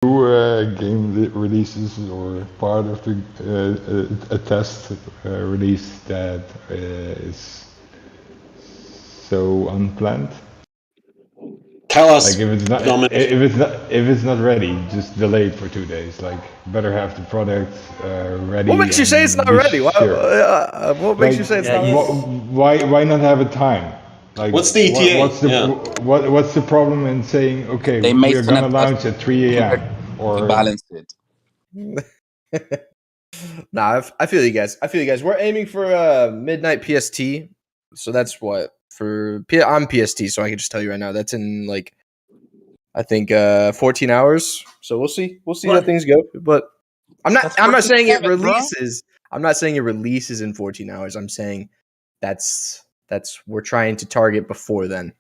game releases or part of the a test release that is so unplanned? Tell Like us, Dominic. if it's not ready, just delay it for 2 days. Like better have the product ready What makes you say it's and not be ready? sure. What makes Like you say it's not ready? why not have a time? Like What's the ETA? what's the problem in saying okay They we made are some gonna adjustments launch at 3 a.m. to or balance it. Nah, I feel you guys. I feel you guys. We're aiming for midnight PST. So that's what I'm PST, so I can just tell you right now. That's in like I think 14 hours. So we'll see. We'll see how things go. But I'm not saying it 47, bro. releases. I'm not saying it releases in 14 hours. I'm saying that's we're trying to target before then.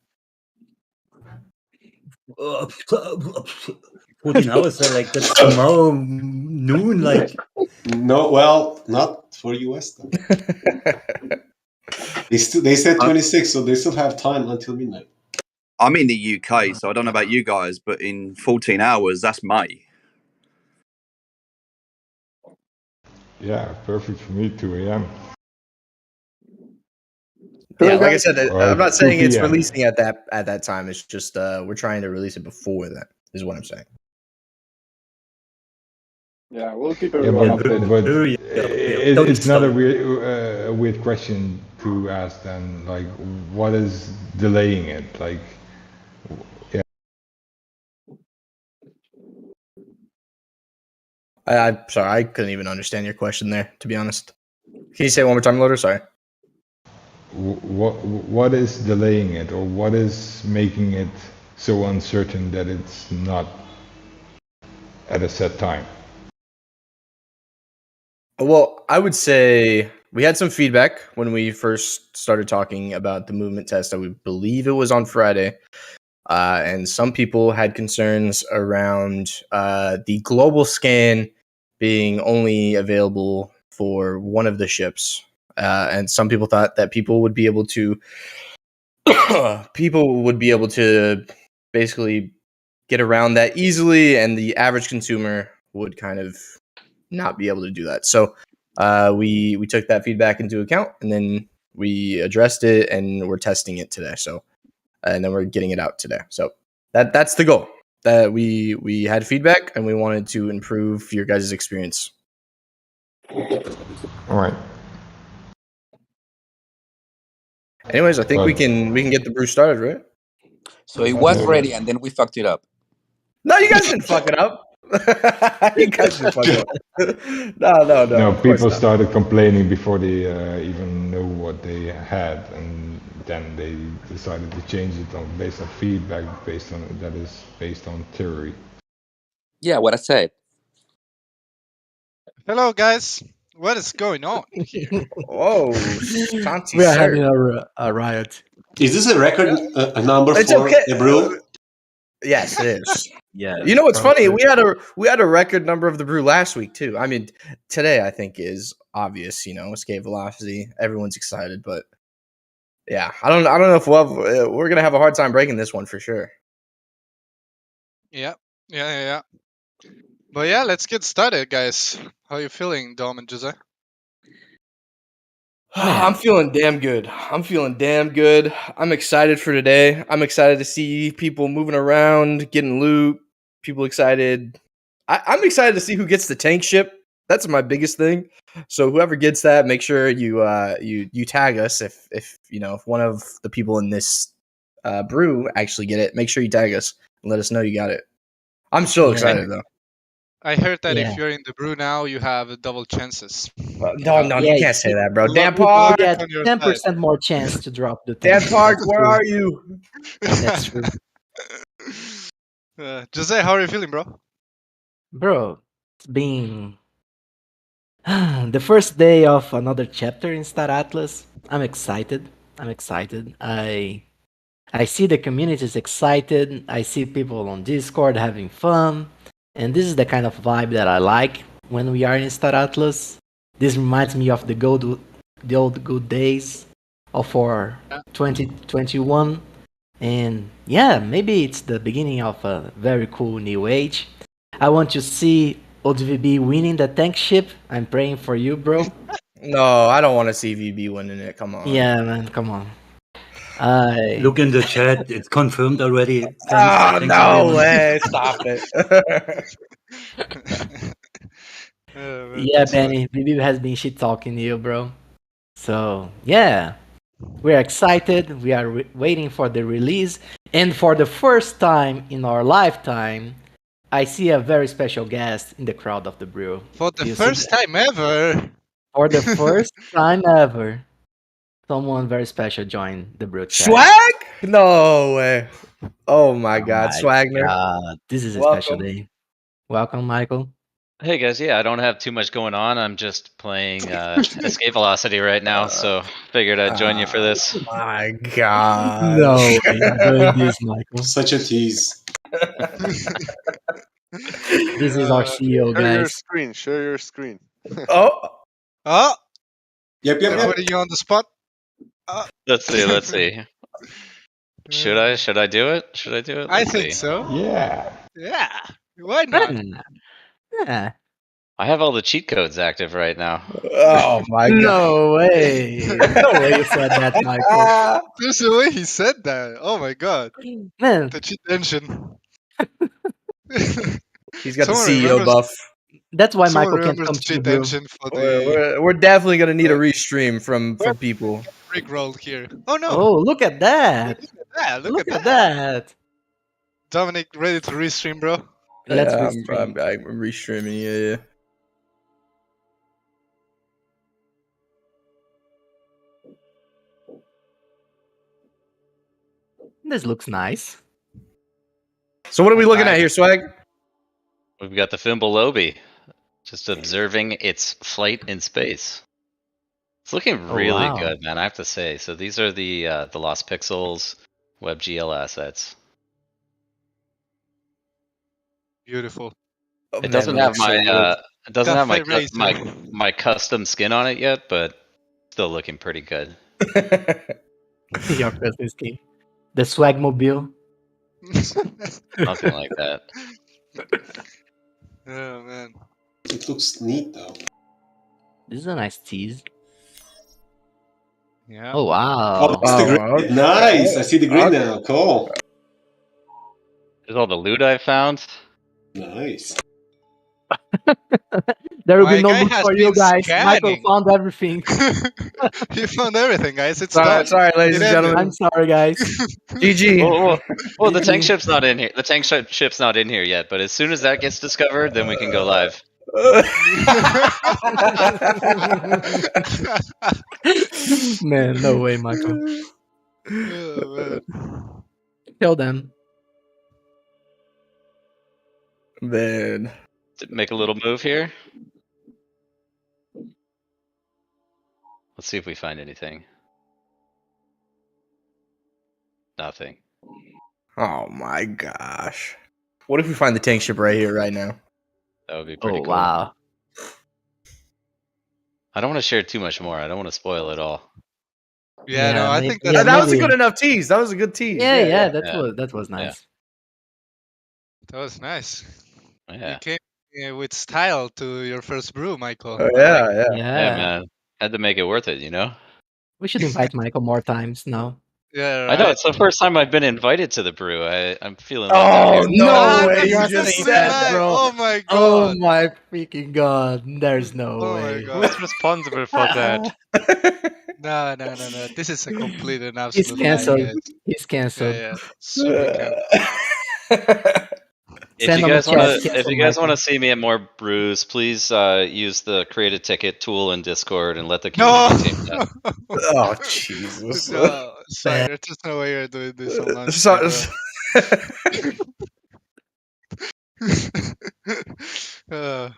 14 hours, so like that's tomorrow noon, like. No, well, not for US though. They said 26, so they still have time until midnight. I'm in the UK, so I don't know about you guys, but in 14 hours, that's May. yeah, perfect for me 2 a.m. Yeah, like I said, Or I'm not 2 saying it's p.m. releasing at that time. It's just we're trying to release it before that. Is what I'm saying. Yeah, we'll keep Yeah, everyone updated. but Don't it's not stop. a weird question to ask then. Like, what is delaying it? Like, yeah, I'm sorry, I couldn't even understand your question there. To be honest, can you say it one more time, Loader? Sorry. what is delaying it, or what is making it so uncertain that it's not at a set time? Well, I would say we had some feedback when we first started talking about the movement test. I would believe it was on Friday. And some people had concerns around the global scan being only available for one of the ships. And some people thought that people would be able to basically get around that easily, and the average consumer would kind of not be able to do that. So we took that feedback into account, and then we addressed it, and we're testing it today. So and then we're getting it out today. So that's the goal. That we had feedback, and we wanted to improve your guys' experience. All right. Anyways, I think we can get the brew started, right? So it was ready, and then we fucked it up. No, you guys didn't fuck it up. You guys didn't fuck it up. No. No, Of course people not. started complaining before they even know what they had, and then they decided to change it based on feedback, based on theory. Yeah, what I said. Hello, guys. What is going on here? Whoa, Shanti, We are sir. having a riot. Is this a record a number It's for okay. the brew? Yes, it is. Yeah. You know what's funny? We had a record number of the brew last week too. I mean, today I think is obvious. You know, escape velocity. Everyone's excited, but yeah, I don't know if we're gonna have a hard time breaking this one for sure. Yeah. But yeah, let's get started, guys. How you feeling, Dom and Jose? I'm feeling damn good. I'm excited for today. I'm excited to see people moving around, getting loot. People excited. I'm excited to see who gets the tank ship. That's my biggest thing. So whoever gets that, make sure you tag us if if one of the people in this brew actually get it. Make sure you tag us and let us know you got it. I'm so excited though. I heard that Yeah. if you're in the brew now, you have double chances. No, Yeah, you can't say that, bro. Dan You Park, get on your 10% more chance to drop the Dan tank. Park, That's where true. are you? That's true. Jose, how are you feeling, bro? Bro, it's been the first day of another chapter in Star Atlas. I'm excited. I see the community is excited. I see people on Discord having fun. And this is the kind of vibe that I like when we are in Star Atlas. This reminds me of the old good days of our 2021. And yeah, maybe it's the beginning of a very cool new age. I want to see ODVB winning the tank ship. I'm praying for you, bro. No, I don't want to see VB winning it. Come on. Yeah, man, come on. Look in the chat. It's confirmed already. Oh, Thanks no everyone. way. Stop it. Oh, man, Yeah, that's funny. Benny, VB has been shit talking you, bro. So, yeah. We're excited. We are waiting for the release. And for the first time in our lifetime, I see a very special guest in the crowd of the brew. For the Do you see first that? time ever. For the first time ever, someone very special joined the brew chat. Swag? No way. Oh my Oh God, my Swagner. God, this is a special Welcome. day. Welcome, Michael. Hey guys, yeah, I don't have too much going on. I'm just playing Escape Velocity right now, so figured I'd join you for this. My God. No way you're doing this, Michael. Such a tease. This is our CEO, Share your guys. screen. Share your screen. Oh, Oh, Yep, they're yep, yep. putting you on the spot. Let's see. Should I do it? Should I do it? I Let's think see. so. Yeah. Yeah. Why not? Yeah. I have all the cheat codes active right now. oh my God. No way. No way you said that, Michael. There's the way he said that. Oh my god. Man, The cheat engine. He's got Someone the CEO remembers- buff. that's why Someone Michael can't remembers come the to the cheat brew. engine for the We're definitely gonna need a restream from people. rig roll here. Oh no! Oh, look at that. Yeah, look, Look at at that. that. Dominic, ready to restream, bro? Let's Yeah, restream. I'm restreaming. Yeah. This looks nice. So what are we looking at here, Swag? We've got the Fimble Lobby, just observing its flight in space. It's looking Oh, really wow. good, man. I have to say. So these are the Lost Pixels WebGL assets. Beautiful. Oh, It man, doesn't that have looks so my good. it doesn't have my Cafe my custom skin on it yet, but still looking pretty good. Your Christmas scheme. The swag mobile. Something like that. Oh man. It looks neat though. This is a nice tease. Yeah. Oh, Oh, wow. it's the Wow, grid. okay. Nice. I see the grid Okay. now. Cool. There's all the loot I found. Nice. There will My be no guy loot has for you been guys. Michael scanning. found everything. He found everything, guys. It's Sorry, done. sorry, ladies It and ended. I'm gentlemen. sorry, guys. GG. Well, the tank GG. ship's not in here. The tank ship's not in here yet, but as soon as that gets discovered, then we can go live. Man, no way, Michael. Oh, man. Tell them. Man. Make a little move here. Let's see if we find anything. Nothing. Oh my gosh. What if we find the tank ship right here, right now? That would be pretty Oh, cool. wow. I don't want to share too much more. I don't want to spoil it all. Yeah, no, I think yeah, that's That was a maybe. good enough tease. That was a good tease. Yeah, Yeah. that was nice. that was nice. Yeah. You came with style to your first brew, Michael. Oh, I like yeah, yeah. Yeah, Yeah. man. Had to make it worth it, you know? We should invite Michael more times now. Yeah, I know, right. it's the first time I've been invited to the brew. I'm feeling left out Oh, here. no Ah, way. that's You you're just so said bad. bro. Oh my Oh god. my freaking god. There's no Oh my way. god. Who's responsible for that? No. This is a complete and He's absolute lie, cancelled. guys. He's cancelled. Yeah. Super cancelled. If Send you him a guys want chat, to, if cancel you guys Michael. want to see me at more brews, please use the create a ticket tool in Discord and let the community team know. Oh, Jesus. No, sorry, there's just no way you're doing this on launch So- day, bro.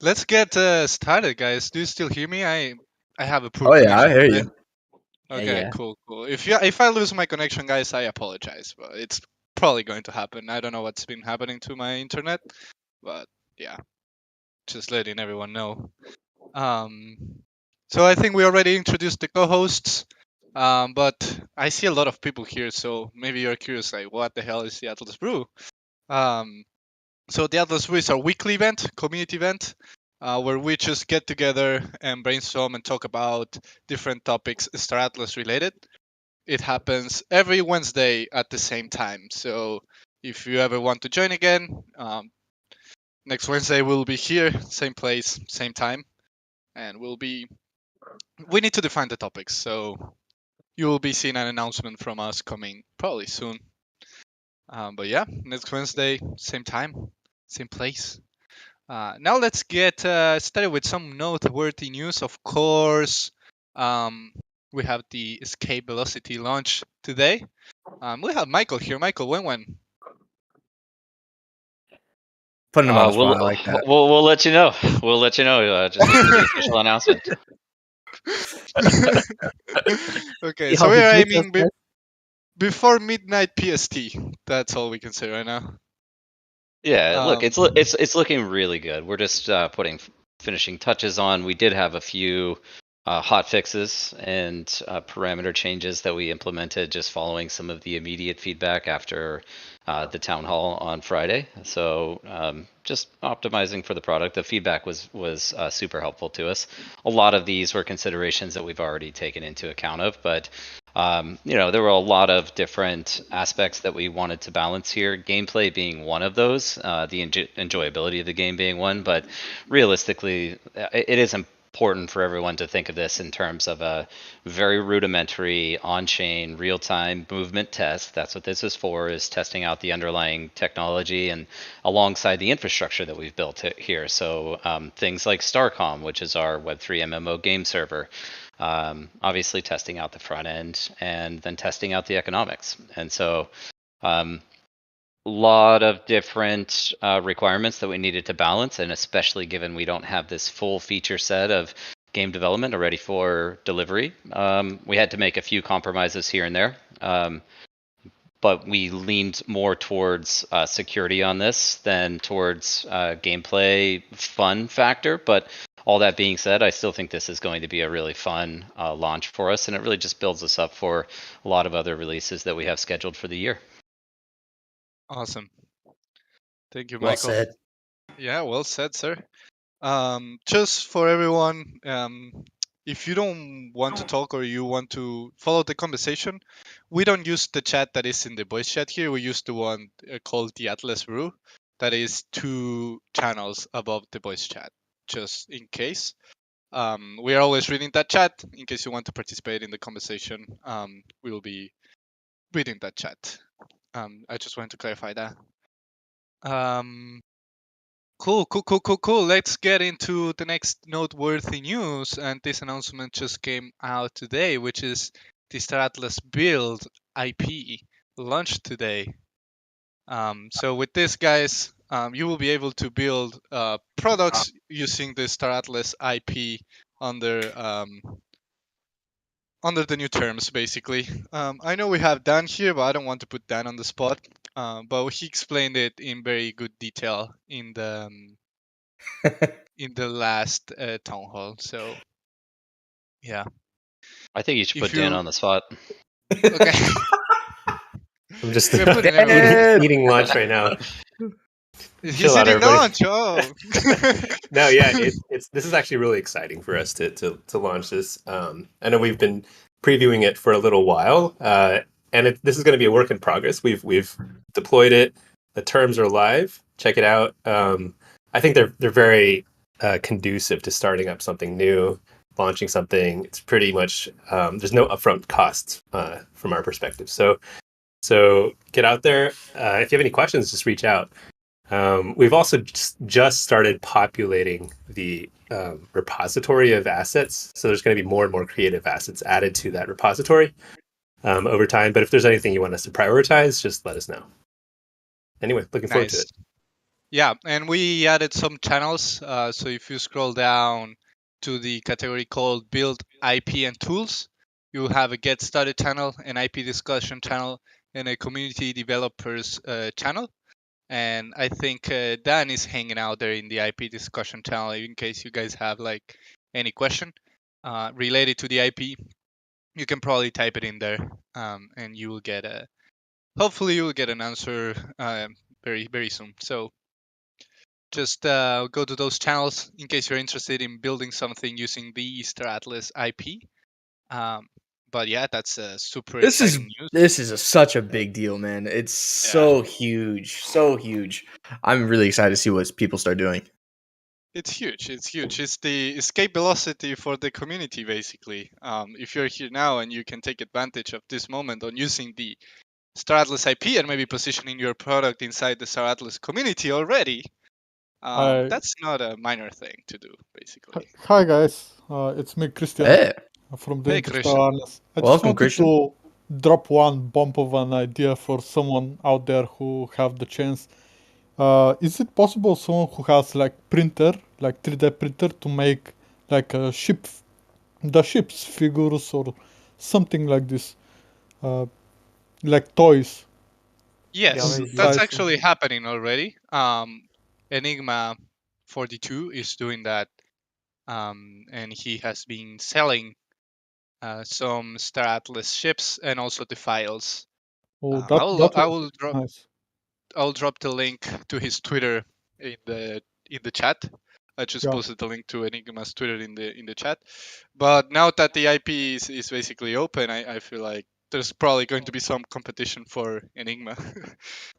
Let's get started, guys. Do you still hear me? I have a poor Oh, yeah, I connection. hear you. Okay, Yeah. cool. If I lose my connection, guys, I apologize, but it's probably going to happen. I don't know what's been happening to my internet, but yeah, just letting everyone know. So I think we already introduced the co-hosts. But I see a lot of people here, so maybe you're curious, like, what the hell is the Atlas Brew? So the Atlas Brew is our weekly event, community event, where we just get together and brainstorm and talk about different topics Star Atlas related. It happens every Wednesday at the same time. So if you ever want to join again, next Wednesday we'll be here, same place, same time, and we need to define the topics. So you will be seeing an announcement from us coming probably soon. But yeah, next Wednesday, same time, same place. Now let's get started with some noteworthy news. Of course, we have the Escape Velocity launch today. We have Michael here. Michael, when? Putting him on the spot. We'll, I like that. we'll let you know. We'll let you know. Just wait for the official announcement. Okay, See so how he we're treats us, aiming guys? before midnight PST. That's all we can say right now. Yeah, look, Um, it's looking really good. We're just putting finishing touches on. We did have a few hot fixes and parameter changes that we implemented just following some of the immediate feedback after the town hall on Friday. So just optimizing for the product. The feedback was super helpful to us. A lot of these were considerations that we've already taken into account of, but there were a lot of different aspects that we wanted to balance here. Gameplay being one of those, the enjoyability of the game being one, but realistically, it is important for everyone to think of this in terms of a very rudimentary on-chain real-time movement test. That's what this is for, is testing out the underlying technology and alongside the infrastructure that we've built here. So things like Starcom, which is our Web3 MMO game server, obviously testing out the front end and then testing out the economics. And so lot of different requirements that we needed to balance, and especially given we don't have this full feature set of game development ready for delivery, we had to make a few compromises here and there. But we leaned more towards security on this than towards gameplay fun factor. But all that being said, I still think this is going to be a really fun launch for us, and it really just builds us up for a lot of other releases that we have scheduled for the year. awesome. Thank you, Well Michael. said. Yeah, well said, sir. Just for everyone, if you don't want to talk or you want to follow the conversation, we don't use the chat that is in the voice chat here. We use the one called the Atlas Brew, that is 2 channels above the voice chat, just in case. We are always reading that chat. In case you want to participate in the conversation, we will be reading that chat. I just wanted to clarify that. Cool. Let's get into the next noteworthy news. And this announcement just came out today, which is the Star Atlas Build IP launched today. So with this, guys, you will be able to build products using the Star Atlas IP under the new terms, basically. I know we have Dan here, but I don't want to put Dan on the spot. But he explained it in very good detail in the last town hall. So yeah, I think you should if put Dan you on the spot. okay, I'm just we're putting everyone. eating lunch right now. He's Chill out, eating everybody. lunch. Oh, No, yeah, it's this is actually really exciting for us to launch this. I know we've been previewing it for a little while, and this is going to be a work in progress. We've deployed it. The terms are live. Check it out. I think they're very conducive to starting up something new, launching something. It's pretty much there's no upfront costs from our perspective. So get out there. If you have any questions, just reach out. We've also just started populating the repository of assets. So there's going to be more and more creative assets added to that repository over time. But if there's anything you want us to prioritize, just let us know. Anyway, looking forward to nice. it. Yeah, and we added some channels. So if you scroll down to the category called Build IP and Tools, you will have a Get Started channel, an IP discussion channel, and a Community Developers channel. And I think Dan is hanging out there in the IP discussion channel in case you guys have like any question related to the IP. you can probably type it in there, and you will get a. Hopefully, you will get an answer very very soon. So just go to those channels in case you're interested in building something using the Star Atlas IP. But yeah, that's super exciting news. This is such a big deal, man. It's so huge, so huge. I'm really excited to see what people start doing. It's huge. It's huge. It's the escape velocity for the community, basically. If you're here now and you can take advantage of this moment on using the Star Atlas IP and maybe positioning your product inside the Star Atlas community already, that's not a minor thing to do, basically. Hi guys, it's me, Christian, Hey, from the Hey, Interstellar Christian. Atlas. I just welcome, wanted Christian. to drop one bomb of an idea for someone out there who have the chance. Is it possible someone who has like printer, like 3D printer, to make like a the ship's figures or something like this, like toys? Yes, maybe. that's Size. actually happening already. Enigma 42 is doing that, and he has been selling some Star Atlas ships and also the files. Oh, I will drop nice. I'll drop the link to his Twitter in the chat. I just Yeah. posted the link to Enigma's Twitter in the chat. But now that the IP is basically open, I feel like there's probably going to be some competition for Enigma.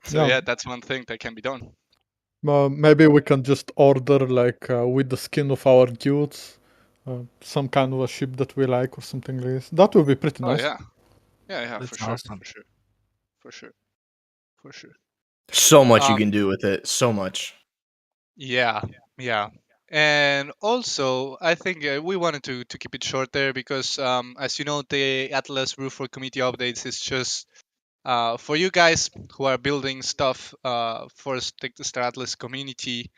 So yeah, that's one thing that can be done. Maybe we can just order like with the skin of our guilds, some kind of a ship that we like or something like this. That would be pretty Oh nice. yeah, That's for sure, awesome. for sure. So much you can do with it. So much. Yeah. And also, I think we wanted to keep it short there because, as you know, the Atlas Brew for community updates is just for you guys who are building stuff for the Star Atlas community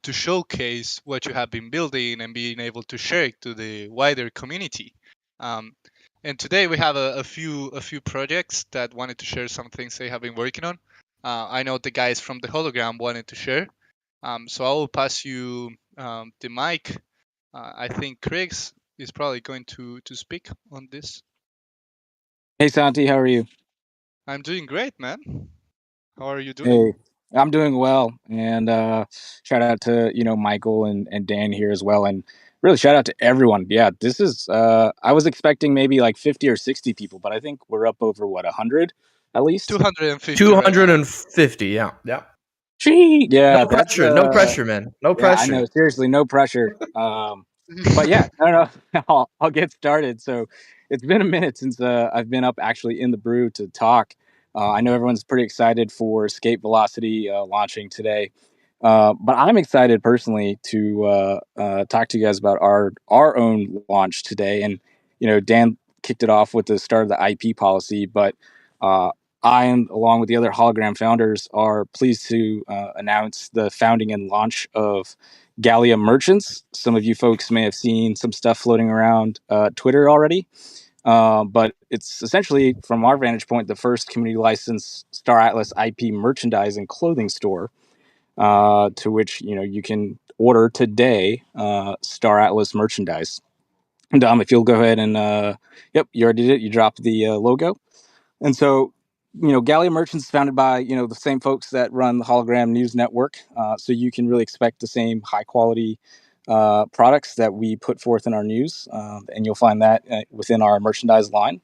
to showcase what you have been building and being able to share it to the wider community. And today we have a few projects that wanted to share some things they have been working on. I know the guys from the hologram wanted to share. So I will pass you the mic. I think Craig's is probably going to speak on this. Hey Santi, how are you? I'm doing great, man. How are you doing? Hey, I'm doing well, and shout out to Michael and Dan here as well, and really shout out to everyone. Yeah, this is I was expecting maybe like 50 or 60 people, but I think we're up over 100 at least. 250. 250. Yeah. Gee, yeah, No pressure. No pressure, man. No yeah, pressure. I know. Seriously, no pressure. But yeah, I don't know. I'll get started. So it's been a minute since I've been up actually in the brew to talk. I know everyone's pretty excited for Escape Velocity launching today, but I'm excited personally to talk to you guys about our own launch today. And Dan kicked it off with the start of the IP policy, but uh, I, and along with the other hologram founders, are pleased to announce the founding and launch of Gallia Merchants. Some of you folks may have seen some stuff floating around Twitter already, but it's essentially, from our vantage point, the first community licensed Star Atlas IP merchandise and clothing store, to which you can order today Star Atlas merchandise. And if you'll go ahead and yep, you already did it. You dropped the logo. And so, Gallia Merchants is founded by, the same folks that run the Hologram News Network. So you can really expect the same high quality products that we put forth in our news. And you'll find that within our merchandise line.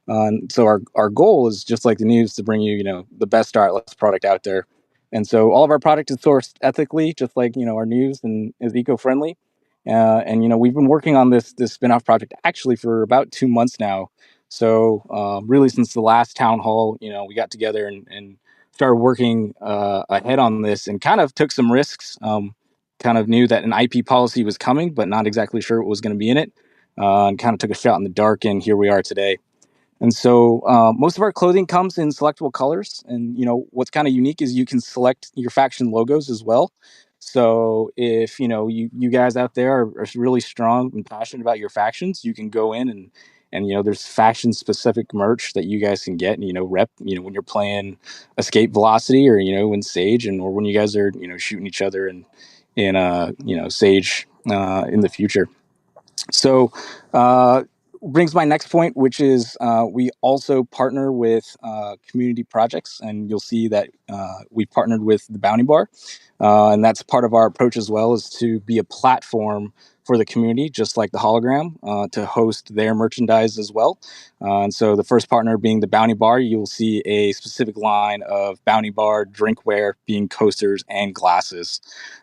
And so our goal is just like the news to bring you, the best Star Atlas product out there. And so all of our product is sourced ethically, just like, our news, and is eco-friendly. And, we've been working on this spin-off project actually for about 2 months now. So really since the last town hall, we got together and started working ahead on this and kind of took some risks, kind of knew that an IP policy was coming, but not exactly sure what was going to be in it, and kind of took a shot in the dark, and here we are today. And so most of our clothing comes in selectable colors. And, what's kind of unique is you can select your faction logos as well. So if, you guys out there are really strong and passionate about your factions, you can go in and there's faction specific merch that you guys can get and, rep, when you're playing Escape Velocity or, in Sage, or when you guys are, shooting each other in Sage in the future. So brings my next point, which is we also partner with community projects, and you'll see that we partnered with the Bounty Bar, and that's part of our approach as well, is to be a platform for the community, just like the hologram, to host their merchandise as well. And so the first partner being the Bounty Bar, you'll see a specific line of Bounty Bar drinkware being coasters and glasses.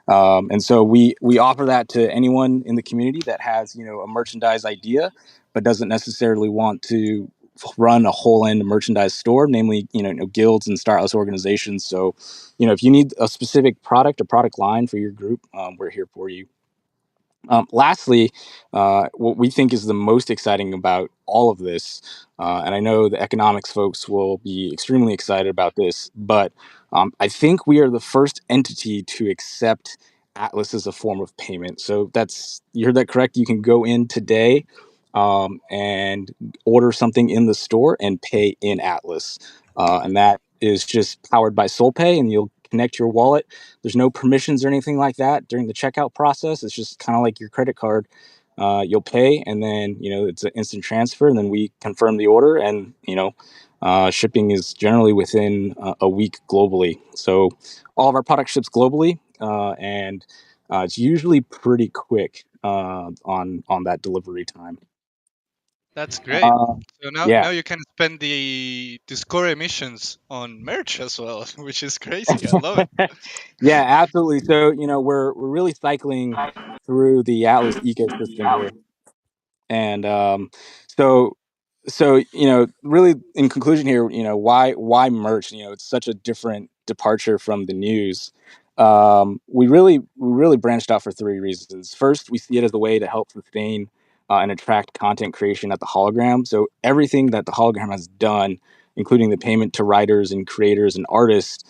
And so we offer that to anyone in the community that has, a merchandise idea, but doesn't necessarily want to run a whole end merchandise store, namely, guilds and Star Atlas organizations. So, if you need a specific product or product line for your group, we're here for you. Lastly, what we think is the most exciting about all of this, and I know the economics folks will be extremely excited about this, but I think we are the first entity to accept Atlas as a form of payment. So you heard that correct. You can go in today and order something in the store and pay in Atlas. And that is just powered by SoulPay, and you'll connect your wallet. There's no permissions or anything like that during the checkout process. It's just kind of like your credit card. You'll pay, and then it's an instant transfer, and then we confirm the order, and shipping is generally within a week globally. So all of our product ships globally, and it's usually pretty quick on that delivery time. That's great. So now Yeah. you can spend the score emissions on merch as well, which is crazy. I love it. Yeah, absolutely. So we're really cycling through the Atlas ecosystem here, and so really in conclusion here, why merch? It's such a different departure from the news. We really branched out for three reasons. First, we see it as a way to help sustain and attract content creation at the hologram. So everything that the hologram has done, including the payment to writers and creators and artists,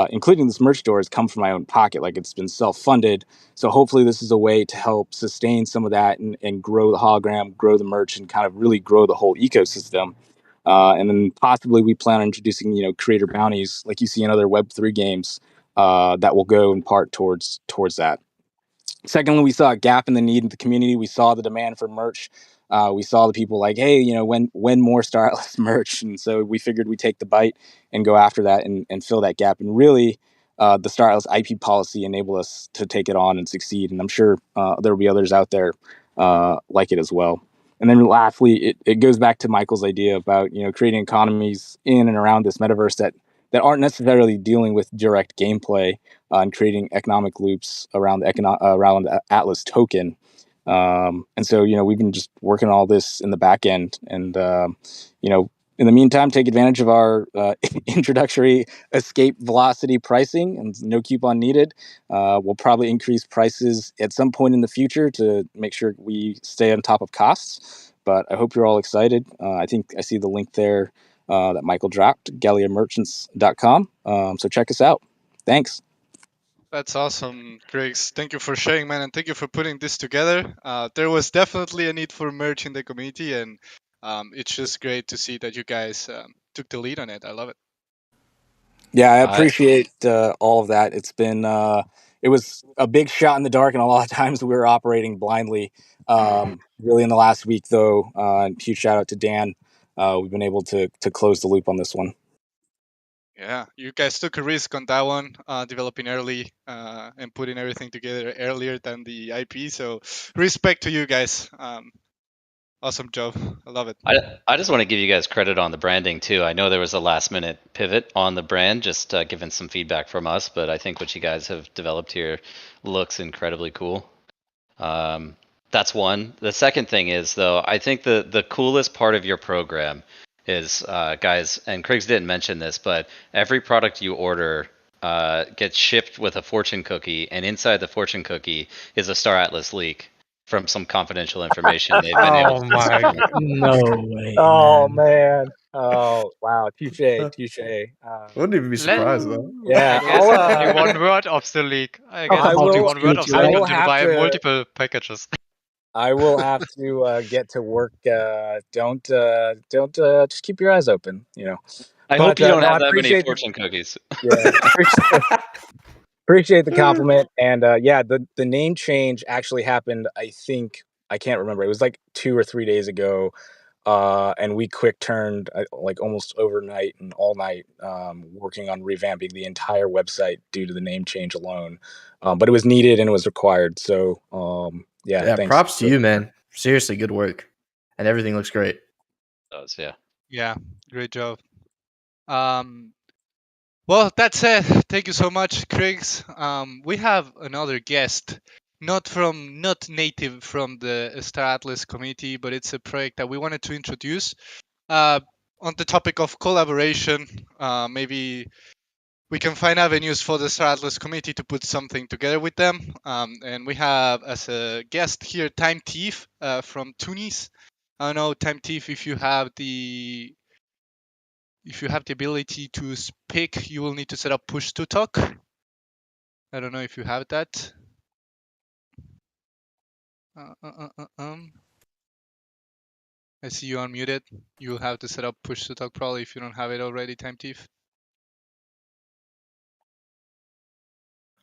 including this merch store, has come from my own pocket. Like, it's been self-funded. So hopefully this is a way to help sustain some of that and grow the hologram, grow the merch, and kind of really grow the whole ecosystem. And then possibly we plan on introducing, creator bounties like you see in other Web3 games that will go in part towards that. Secondly, we saw a gap in the need in the community. We saw the demand for merch. We saw the people like, hey, when more Star Atlas merch? And so we figured we'd take the bite and go after that and fill that gap. And really, the Star Atlas IP policy enabled us to take it on and succeed. And I'm sure there will be others out there like it as well. And then lastly, it goes back to Michael's idea about creating economies in and around this metaverse that aren't necessarily dealing with direct gameplay and creating economic loops around the Atlas token. And so we've been just working on all this in the back end, and in the meantime, take advantage of our introductory escape velocity pricing and no coupon needed. We'll probably increase prices at some point in the future to make sure we stay on top of costs. But I hope you're all excited. I think I see the link there that Michael dropped, GalliaMerchants.com. So check us out. Thanks. That's awesome, Griggs. Thank you for sharing, man, and thank you for putting this together. There was definitely a need for merch in the community, and it's just great to see that you guys took the lead on it. I love it. Yeah, I appreciate all of that. It's been it was a big shot in the dark, and a lot of times we were operating blindly. Really, in the last week, though, huge shout out to Dan. We've been able to close the loop on this one. Yeah, you guys took a risk on that one, developing early and putting everything together earlier than the IP. So respect to you guys. Awesome job. I love it. I just want to give you guys credit on the branding too. I know there was a last minute pivot on the brand, just given some feedback from us, but I think what you guys have developed here looks incredibly cool. That's one. The second thing is, though, I think the coolest part of your program is, guys, and Craigs didn't mention this, but every product you order gets shipped with a fortune cookie, and inside the fortune cookie is a Star Atlas leak from some confidential information they've been able to my discover. No way. Oh man. Oh wow. Touche. Wouldn't even be surprised though. Yeah. I guess only one word of the leak. I guess I only will- one word of the I leak will until have buy to- multiple packages. I will have to get to work. Don't just keep your eyes open. I But, hope you don't no, I have that many appreciate- fortune cookies. Yeah. Appreciate the compliment. And the name change actually happened, I think, I can't remember. It was like 2 or 3 days ago, and we quick turned like almost overnight and all night working on revamping the entire website due to the name change alone. But it was needed and it was required. So yeah, thanks. Props to you, man. Seriously, good work, and everything looks great. Does, yeah. Yeah, great job. Well, that's it. Thank you so much, Craigs. We have another guest, not native from the Star Atlas community, but it's a project that we wanted to introduce. On the topic of collaboration, maybe we can find avenues for the Star Atlas community to put something together with them. And we have as a guest here Time Thief from Tunis. I don't know, Time Thief, if you have the ability to speak, you will need to set up push to talk. I don't know if you have that. I see you unmuted. You'll have to set up push to talk probably if you don't have it already, Time Thief.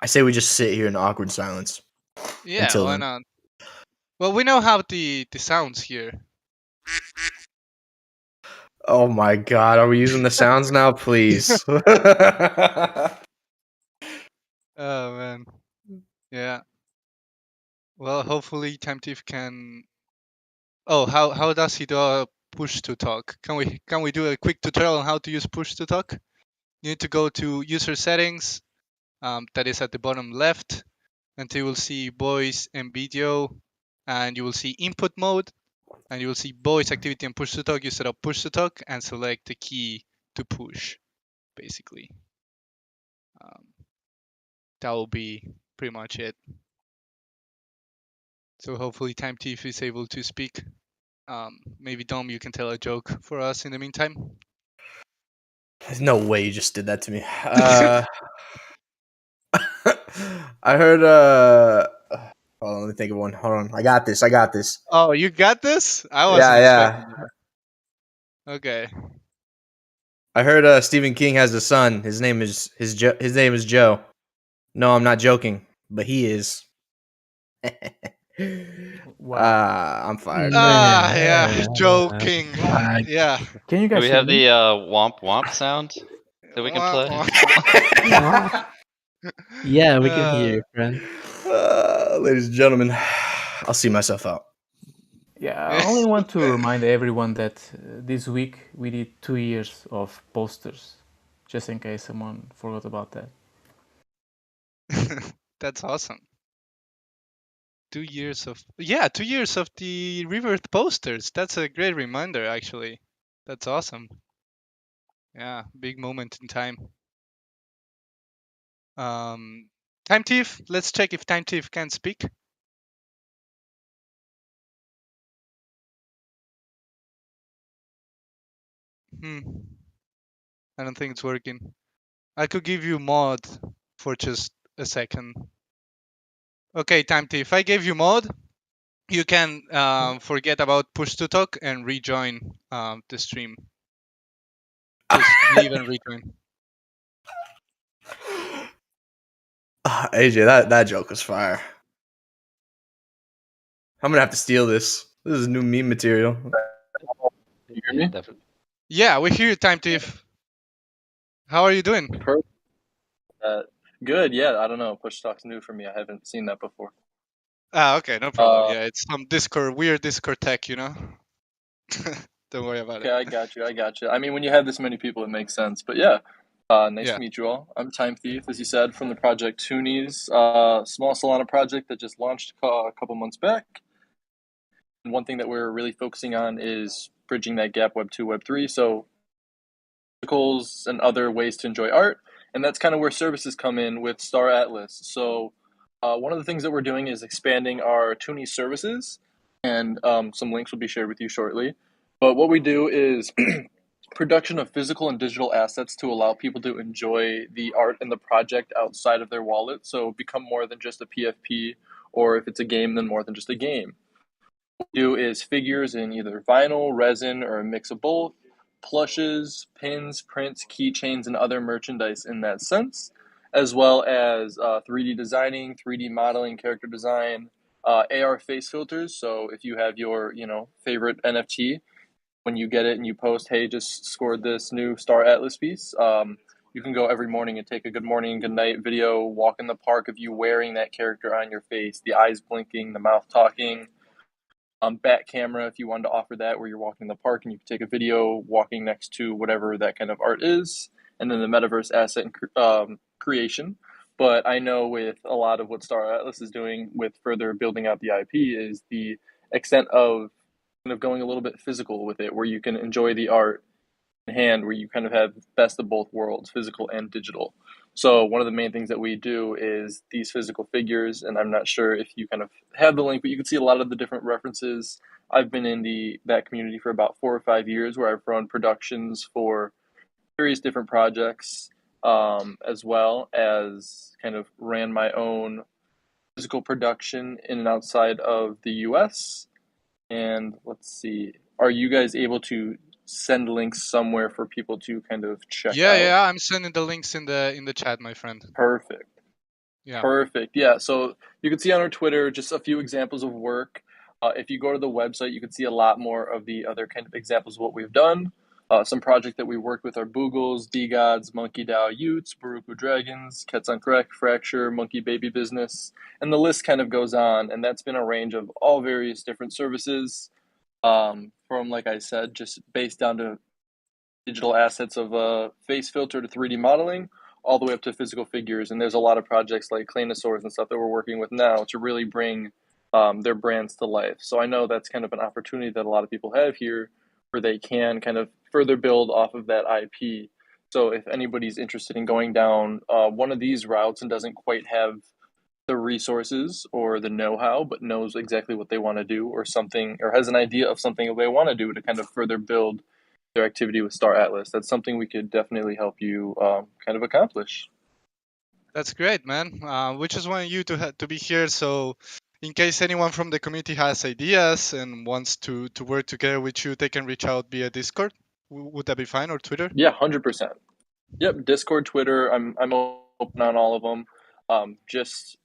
I say we just sit here in awkward silence. Yeah, until why then. not? Well, we know how the sounds here. Oh my god, are we using the sounds now? Please. Oh man. Yeah. Well, hopefully Time Thief can. Oh, how does he do a push to talk? Can we do a quick tutorial on how to use push to talk? You need to go to user settings. That is at the bottom left, and you will see voice and video, and you will see input mode, and you will see voice activity and push to talk. You set up push to talk and select the key to push, basically. That will be pretty much it. So hopefully Time Thief is able to speak. Maybe Dom, you can tell a joke for us in the meantime. There's no way you just did that to me. I heard hold on, let me think of one. Hold on. I got this. Oh, you got this? I wasn't expecting that. Okay. I heard Stephen King has a son. His name is Joe. No, I'm not joking, but he is. I'm fired. Yeah, joking. Yeah. Can you Do guys we hear have me? the womp womp sound that we can play? Yeah, we can hear you, friend. Ladies and gentlemen, I'll see myself out. Yeah, I only want to remind everyone that this week we did 2 years of posters, just in case someone forgot about that. That's awesome. 2 years of 2 years of the Rebirth posters. That's a great reminder, actually. That's awesome. Yeah, big moment in time. Time Thief, let's check if Time Thief can speak. I don't think it's working. I could give you mod for just a second. Okay, Time Thief, I gave you mod. You can forget about push to talk and rejoin the stream. Just leave and rejoin. AJ, that joke was fire. I'm gonna have to steal this. This is new meme material. Can you hear me? Definitely. Yeah, we hear you, Time Thief. How are you doing? Good. Yeah, I don't know. Push talk's new for me. I haven't seen that before. Okay, no problem. Yeah, it's some weird Discord tech, you know. Don't worry about it. Okay, I got you. I mean, when you have this many people, it makes sense. But yeah, nice to meet you all. I'm Time Thief, as you said, from the project Tunis, small Solana project that just launched a couple months back. And one thing that we're really focusing on is bridging that gap Web 2, Web 3. So, musicals and other ways to enjoy art. And that's kind of where services come in with Star Atlas. So, one of the things that we're doing is expanding our Tunis services, and some links will be shared with you shortly. But what we do is production of physical and digital assets to allow people to enjoy the art and the project outside of their wallet. So become more than just a PFP, or if it's a game, then more than just a game. What we do is figures in either vinyl, resin, or a mix of both, plushes, pins, prints, keychains, and other merchandise in that sense, as well as 3D designing, 3D modeling, character design, AR face filters. So if you have your, favorite NFT, when you get it and you post, hey, just scored this new Star Atlas piece, you can go every morning and take a good morning, good night video, walk in the park of you wearing that character on your face, the eyes blinking, the mouth talking. Back camera, if you wanted to offer that, where you're walking in the park and you can take a video walking next to whatever that kind of art is, and then the metaverse asset creation. But I know with a lot of what Star Atlas is doing with further building out the IP is the extent of kind of going a little bit physical with it, where you can enjoy the art in hand, where you kind of have best of both worlds, physical and digital. So one of the main things that we do is these physical figures, and I'm not sure if you kind of have the link, but you can see a lot of the different references. I've been in that community for about 4 or 5 years, where I've run productions for various different projects, as well as kind of ran my own physical production in and outside of the US. And let's see, are you guys able to send links somewhere for people to kind of check out? Yeah, I'm sending the links in the chat, my friend. Perfect. Yeah. Perfect. Yeah. So you can see on our Twitter just a few examples of work. If you go to the website, you can see a lot more of the other kind of examples of what we've done. Some projects that we worked with are Boogles, D-Gods, Monkey DAO Utes, Baruku Dragons, Cats on Crack, Fracture, Monkey Baby Business, and the list kind of goes on. And that's been a range of all various different services, from, like I said, just based down to digital assets of face filter to 3D modeling, all the way up to physical figures. And there's a lot of projects like Claynosaurs and stuff that we're working with now to really bring their brands to life. So I know that's kind of an opportunity that a lot of people have here, where they can kind of further build off of that IP. So if anybody's interested in going down one of these routes and doesn't quite have the resources or the know-how, but knows exactly what they want to do, or something, or has an idea of something they want to do to kind of further build their activity with Star Atlas, that's something we could definitely help you kind of accomplish. That's great, man. We just want you to be here, so in case anyone from the community has ideas and wants to work together with you, they can reach out via Discord. Would that be fine, or Twitter? Yeah, 100%. Yep, Discord, Twitter. I'm open on all of them. Just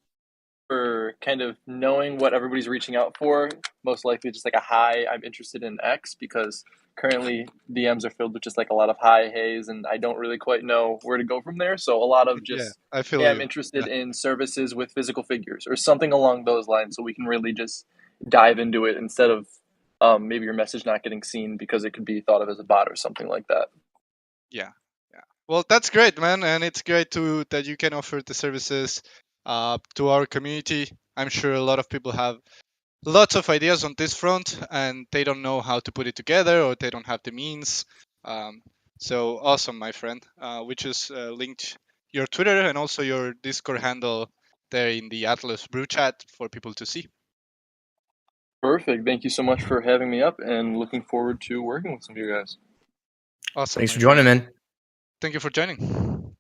for kind of knowing what everybody's reaching out for, most likely just like a hi, I'm interested in X, because currently DMs are filled with just like a lot of hi, heys, and I don't really quite know where to go from there. So a lot of just, I feel hey, I'm you. interested in services with physical figures or something along those lines, so we can really just dive into it instead of maybe your message not getting seen because it could be thought of as a bot or something like that. Yeah. Well, that's great, man, and it's great that you can offer the services to our community. I'm sure a lot of people have lots of ideas on this front, and they don't know how to put it together, or they don't have the means. So awesome, my friend. We just linked your Twitter and also your Discord handle there in the Atlas Brew chat for people to see. Perfect. Thank you so much for having me up, and looking forward to working with some of you guys. Awesome. Thanks for joining, man. Thank you for joining.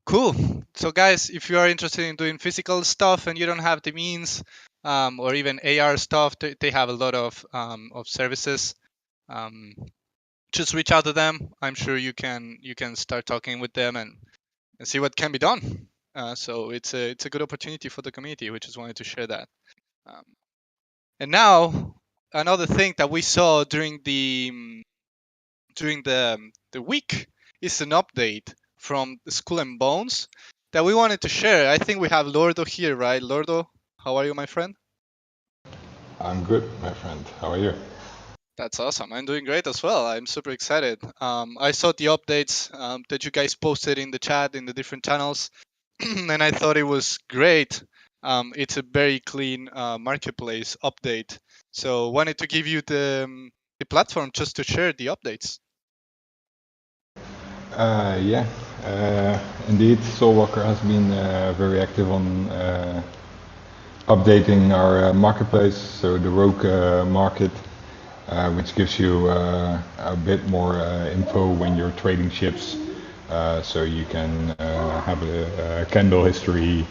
Cool. So guys, if you are interested in doing physical stuff and you don't have the means, or even AR stuff, they have a lot of services. Just reach out to them. I'm sure you can start talking with them and see what can be done. So it's a good opportunity for the community. We just wanted to share that. And now another thing that we saw during the week is an update from Skull and Bones that we wanted to share. I think we have Lordo here, right? Lordo, how are you, my friend? I'm good, my friend. How are you? That's awesome. I'm doing great as well. I'm super excited. I saw the updates that you guys posted in the chat in the different channels, and I thought it was great. It's a very clean marketplace update. So wanted to give you the platform just to share the updates. Yeah, indeed, Soulwalker has been very active on updating our marketplace, so the Rogue market, which gives you a bit more info when you're trading ships, so you can have a candle history,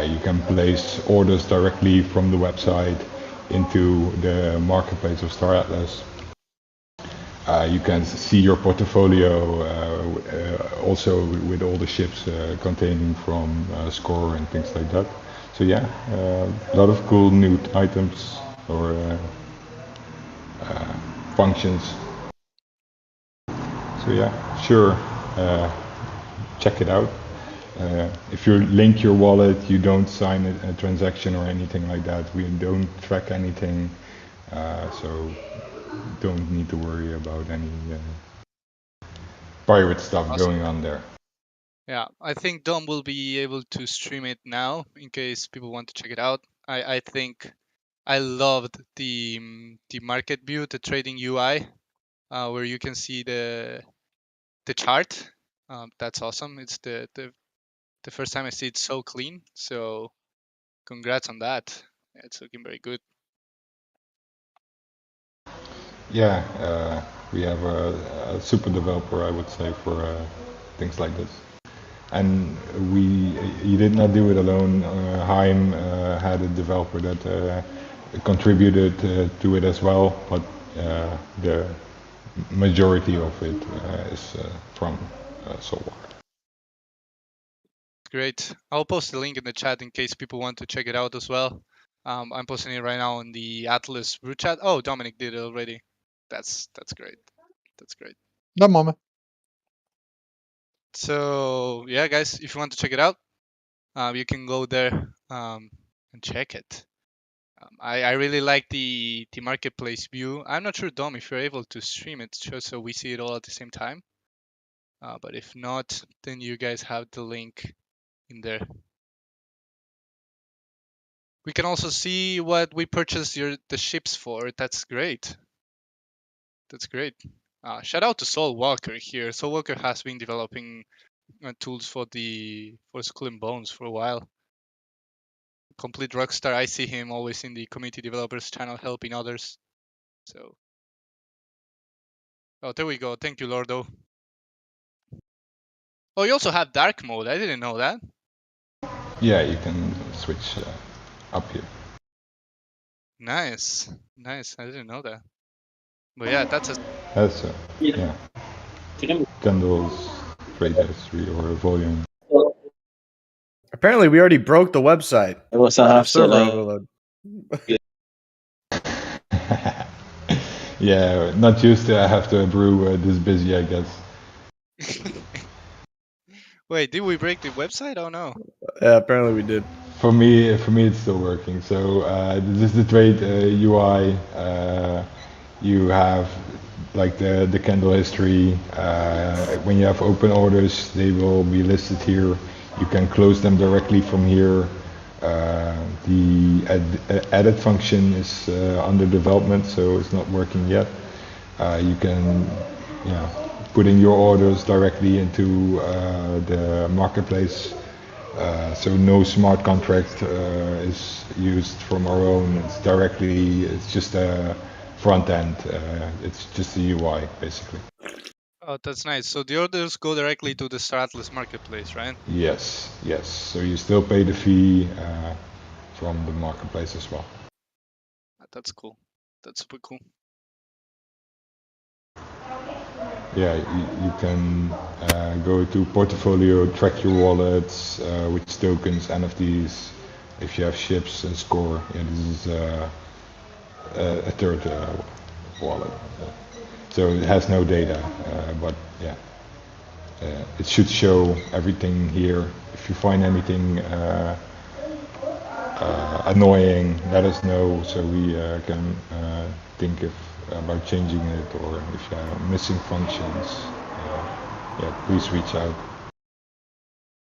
you can place orders directly from the website into the marketplace of Star Atlas. You can see your portfolio also with all the ships containing from score and things like that. So yeah, a lot of cool new items or functions. So yeah, sure, check it out. If you link your wallet, you don't sign a transaction or anything like that. We don't track anything, so don't need to worry about any pirate stuff Awesome. going on there. Yeah, I think Dom will be able to stream it now in case people want to check it out. I think I loved the market view, the trading UI, where you can see the chart. That's awesome. It's the first time I see it so clean. So congrats on that. It's looking very good. Yeah, we have a super developer, I would say, for things like this. And he did not do it alone. Haim had a developer that contributed to it as well, but the majority of it is from Solwar. Great. I'll post the link in the chat in case people want to check it out as well. I'm posting it right now in the Atlas Brew chat. Oh, Dominic did it already. That's great. That's great. No moment. So yeah, guys, if you want to check it out, you can go there and check it. I really like the marketplace view. I'm not sure, Dom, if you're able to stream it just so we see it all at the same time. But if not, then you guys have the link in there. We can also see what we purchased the ships for. That's great. That's great. Shout out to Soul Walker here. Soul Walker has been developing tools for Skull and Bones for a while. Complete rockstar. I see him always in the community developers channel helping others. So, oh, there we go. Thank you, Lordo. Oh, you also have dark mode. I didn't know that. Yeah, you can switch up here. Nice, nice. I didn't know that. But yeah, that's yeah. Candles, trade history, or volume. Apparently, we already broke the website. What's The server overload. Yeah, not used to have to brew this busy, I guess. Wait, did we break the website? Oh no. Yeah, apparently we did. For me, it's still working. So this is the trade UI. You have like the candle history. When you have open orders, they will be listed here. You can close them directly from here. The edit function is under development, so it's not working yet. You can, put in your orders directly into the marketplace. So no smart contract is used from our own. It's just a front end. It's just the UI basically. Oh, that's nice. So the orders go directly to the Star Atlas marketplace, right? Yes. So you still pay the fee from the marketplace as well. That's cool. That's super cool. Yeah, you can go to portfolio, track your wallets, which tokens, NFTs. If you have ships and score, this is a third wallet. So it has no data, but yeah, it should show everything here. If you find anything annoying, let us know so we can think about changing it, or if you are missing functions, please reach out.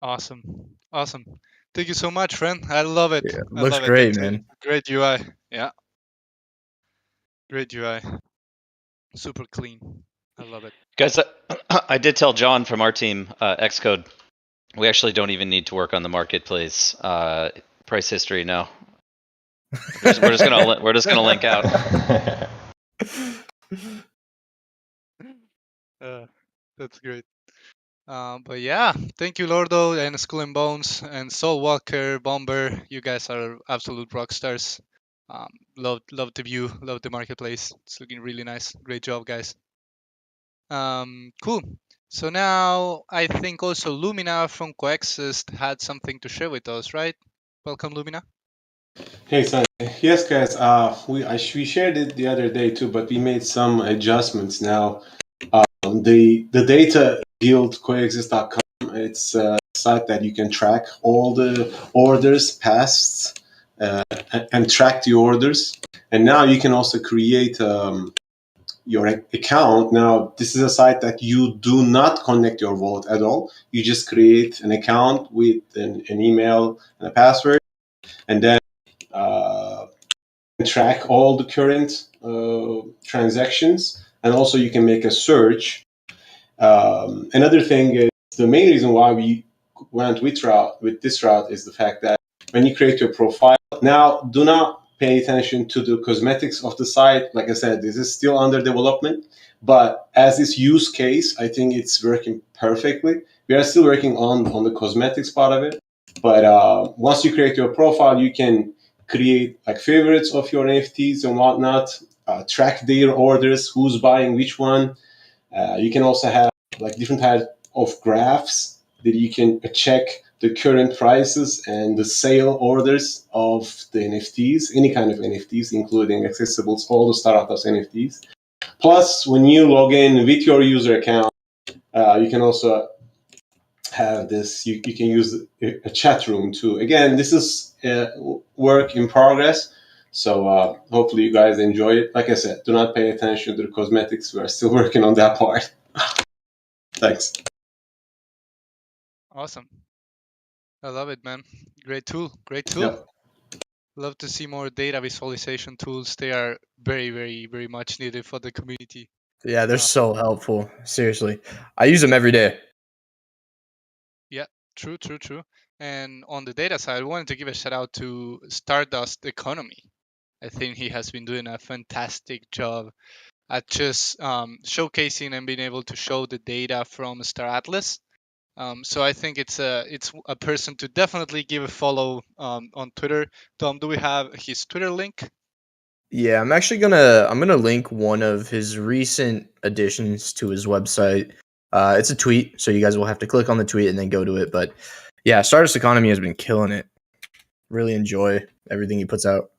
Awesome. Thank you so much, friend. I love it. Yeah, I looks love great, it. man. Great UI. Yeah. Great UI. Super clean. I love it. Guys, I did tell John from our team, Xcode, we actually don't even need to work on the marketplace price history now. We're just gonna link out. That's great. But yeah, thank you, Lordo and Skull and Bones and Soul Walker, Bomber. You guys are absolute rock stars. Love the view, love the marketplace. It's looking really nice. Great job, guys. Cool. So now I think also Lumina from Coexist had something to share with us, right? Welcome, Lumina. Hey, son. Yes, guys. We shared it the other day too, but we made some adjustments now. The data guild coexist.com. It's a site that you can track all the orders passed and track the orders. And now you can also create your account. Now, this is a site that you do not connect your wallet at all. You just create an account with an email and a password, and then track all the current transactions. And also, you can make a search. Another thing is the main reason why we went with this route is the fact that when you create your profile, now do not pay attention to the cosmetics of the site. Like I said, this is still under development, but as this use case, I think it's working perfectly. We are still working on the cosmetics part of it, but once you create your profile, you can create like favorites of your NFTs and whatnot, track their orders, who's buying which one. You can also have like different types of graphs that you can check the current prices and the sale orders of the NFTs, any kind of NFTs, including accessibles, all the startups NFTs. Plus, when you log in with your user account, you can also have this, you can use a chat room too. Again, this is work in progress. So hopefully you guys enjoy it. Like I said, do not pay attention to the cosmetics. We're still working on that part. Thanks. Awesome. I love it, man. Great tool. Great tool. Yep. Love to see more data visualization tools. They are very, very, very much needed for the community. Yeah, they're so helpful. Seriously. I use them every day. Yeah, true. And on the data side, I wanted to give a shout out to Stardust Economy. I think he has been doing a fantastic job at just showcasing and being able to show the data from Star Atlas. So I think it's a person to definitely give a follow on Twitter. Tom, do we have his Twitter link? Yeah, I'm gonna link one of his recent additions to his website. It's a tweet, so you guys will have to click on the tweet and then go to it. But yeah, Stardust Economy has been killing it. Really enjoy everything he puts out.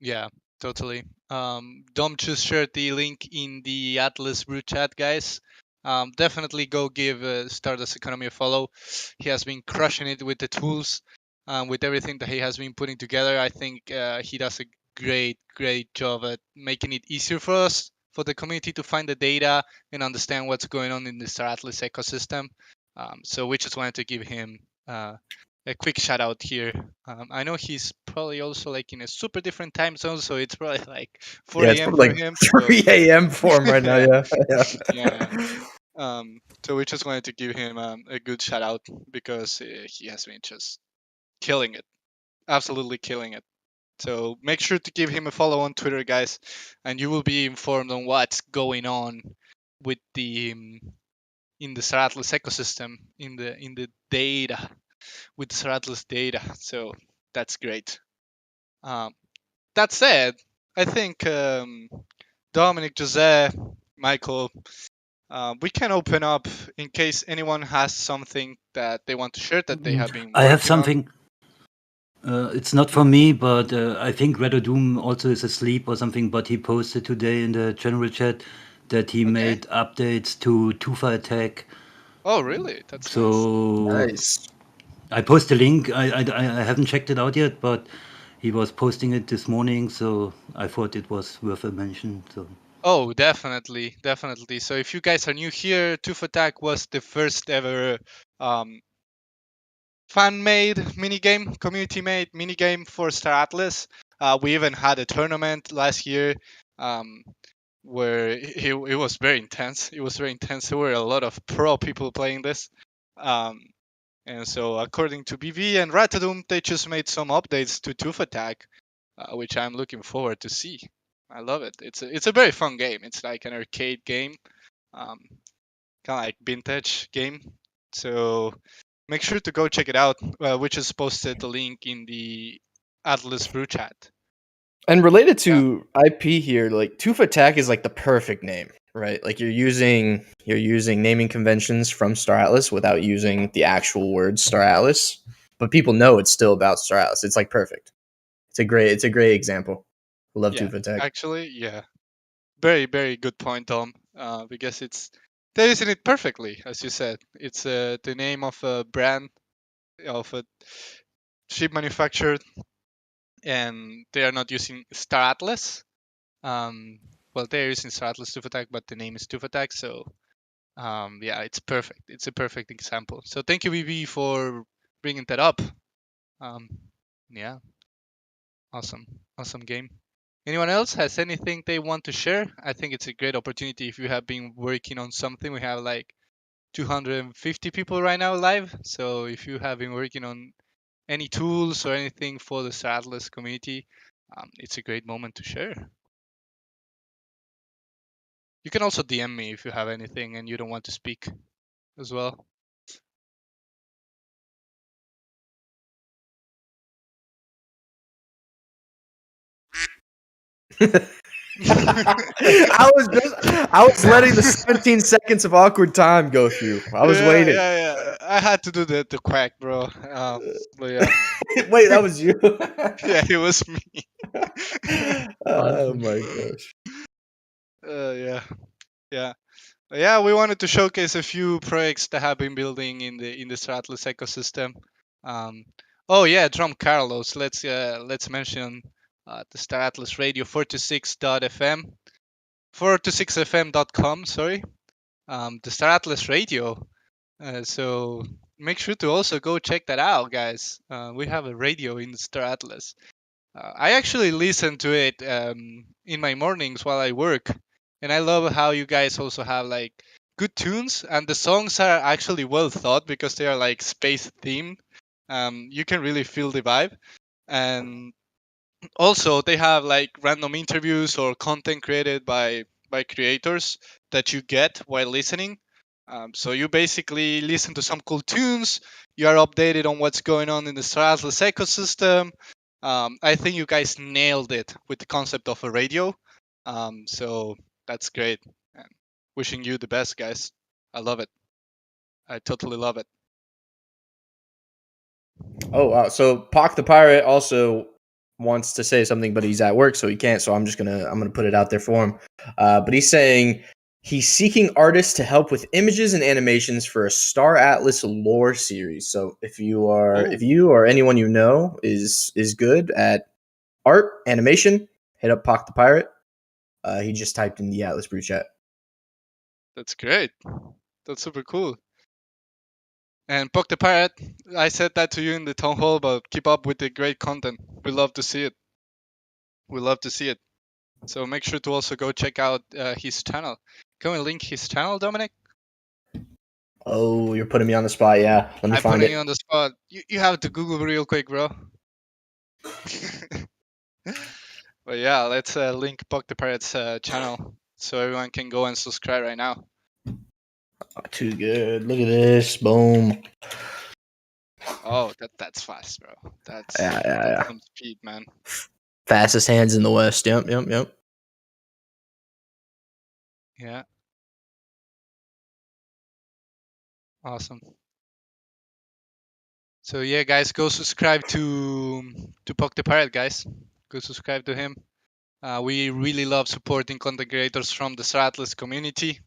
Yeah, totally. Dom just shared the link in the Atlas Brew chat, guys. Definitely go give Stardust Economy a follow. He has been crushing it with the tools, with everything that he has been putting together. I think he does a great job at making it easier for us, for the community to find the data and understand what's going on in the Star Atlas ecosystem. So we just wanted to give him a quick shout out here. I know he's probably also like in a super different time zone, so it's probably like 4 it's a.m. probably for like him. 3 a.m. for him right now. Yeah. So we just wanted to give him a good shout out because he has been just killing it, absolutely killing it. So make sure to give him a follow on Twitter, guys, and you will be informed on what's going on with the in the Star Atlas ecosystem, in the data, with the Star Atlas data. So that's great. That said, I think Dominic, Jose, Michael, we can open up in case anyone has something that they want to share that they have been. I have working on. something. It's not for me, but I think Red Doom also is asleep or something. But he posted today in the general chat that he made updates to Tufa Attack. Oh, really? That's so nice. I post a link. I haven't checked it out yet, but he was posting it this morning, so I thought it was worth a mention. So. Oh, definitely. So if you guys are new here, Tooth Attack was the first ever fan-made minigame, community-made minigame for Star Atlas. We even had a tournament last year where it was very intense. It was very intense. There were a lot of pro people playing this. And so according to BV and Ratadum, they just made some updates to Tooth Attack, which I'm looking forward to see. I love it. It's a very fun game. It's like an arcade game, kind of like vintage game. So make sure to go check it out. We just posted the link in the Atlas Brew chat. And related to IP here, like Tooth Attack is like the perfect name, right? Like you're using naming conventions from Star Atlas without using the actual word Star Atlas, but people know it's still about Star Atlas. It's like perfect. It's a great example. Love Yeah, Tufa Tech. actually, yeah. Very, very good point, Tom. Because they're using it perfectly, as you said. It's the name of a brand of a ship manufacturer, and they are not using Star Atlas. Well, they're using Star Atlas Tufatag, but the name is Tufatag, so yeah, it's perfect. It's a perfect example. So thank you, VB, for bringing that up. Yeah, awesome game. Anyone else has anything they want to share? I think it's a great opportunity if you have been working on something. We have like 250 people right now live. So if you have been working on any tools or anything for the Star Atlas community, it's a great moment to share. You can also DM me if you have anything and you don't want to speak as well. I was letting the 17 seconds of awkward time go through. I was waiting. Yeah. I had to do the quack, bro. But yeah. Wait, that was you? Yeah, it was me. Oh my gosh. Yeah. We wanted to showcase a few projects that have been building in the Star Atlas ecosystem. Oh yeah, Drum Carlos. Let's mention the Star Atlas Radio 426.fm, 426fm.com. Sorry, the Star Atlas Radio. So make sure to also go check that out, guys. We have a radio in the Star Atlas. I actually listen to it in my mornings while I work, and I love how you guys also have like good tunes, and the songs are actually well thought because they are like space themed. You can really feel the vibe, and also they have like random interviews or content created by creators that you get while listening. So you basically listen to some cool tunes. You are updated on what's going on in the Star Atlas ecosystem. I think you guys nailed it with the concept of a radio. So that's great. And wishing you the best, guys. I love it. I totally love it. Oh wow! So Pock the Pirate also wants to say something, but he's at work, so he can't. So I'm gonna put it out there for him. But he's saying he's seeking artists to help with images and animations for a Star Atlas lore series. So if you or anyone you know is good at art animation, hit up Pock the Pirate. He just typed in the Atlas Brew chat. That's great. That's super cool. And Poke the Pirate, I said that to you in the town hall, but keep up with the great content. We love to see it. We love to see it. So make sure to also go check out his channel. Can we link his channel, Dominic? Oh, you're putting me on the spot. Yeah, let me I'm find putting it. you on the spot. You have to Google real quick, bro. But yeah, let's link Poke the Pirate's channel so everyone can go and subscribe right now. Oh, too good. Look at this. Boom. Oh, that's fast, bro. That's some speed, man. Fastest hands in the West. Yep. Yeah. Awesome. So yeah, guys, go subscribe to Poke the Pirate, guys. Go subscribe to him. We really love supporting content creators from the Star Atlas community.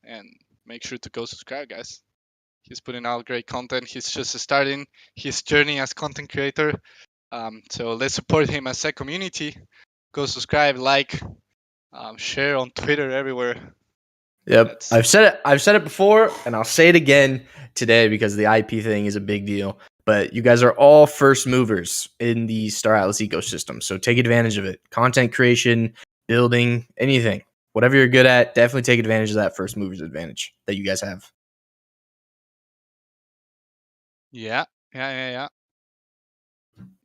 And make sure to go subscribe, guys. He's putting out great content. He's just starting his journey as content creator. So let's support him as a community. Go subscribe, like, share on Twitter, everywhere. Yep. I've said it before, and I'll say it again today because the IP thing is a big deal. But you guys are all first movers in the Star Atlas ecosystem, so take advantage of it. Content creation, building, anything, whatever you're good at, definitely take advantage of that first movers advantage that you guys have. Yeah.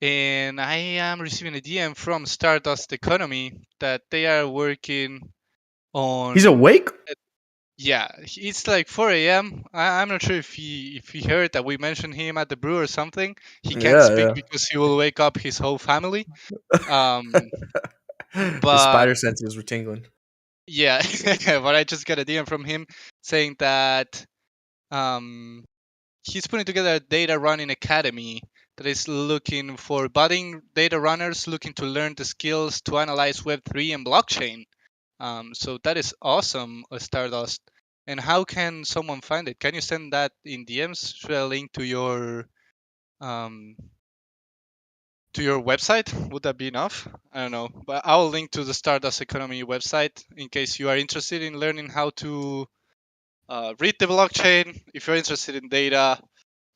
And I am receiving a DM from Stardust Economy that they are working on. He's awake? Yeah, it's like 4 a.m. I'm not sure if he heard that we mentioned him at the brew or something. He can't speak because he will wake up his whole family. The spider senses were tingling. Yeah, but I just got a DM from him saying that he's putting together a data running academy that is looking for budding data runners looking to learn the skills to analyze Web3 and blockchain. So that is awesome, Stardust. And how can someone find it? Can you send that in DMs? Should I link to your website? Would that be enough? I don't know, but I'll link to the Stardust Economy website in case you are interested in learning how to read the blockchain. If you're interested in data,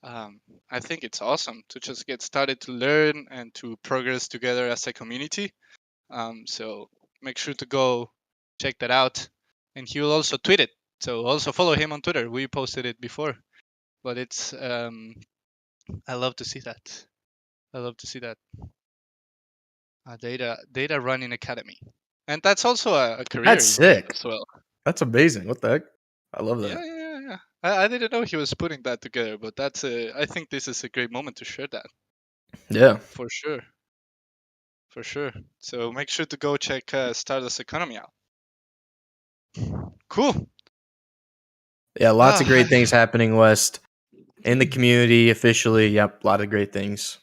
I think it's awesome to just get started to learn and to progress together as a community. So make sure to go check that out. And he will also tweet it. So also follow him on Twitter. We posted it before, but it's I love to see that. I love to see that. Data running academy, and that's also a career. That's sick as well. That's amazing. What the heck? I love that. Yeah. I didn't know he was putting that together, but that's I think this is a great moment to share that. Yeah, for sure. So make sure to go check Stardust Economy out. Cool. Yeah, lots of great things happening, West, in the community officially. Yep, a lot of great things.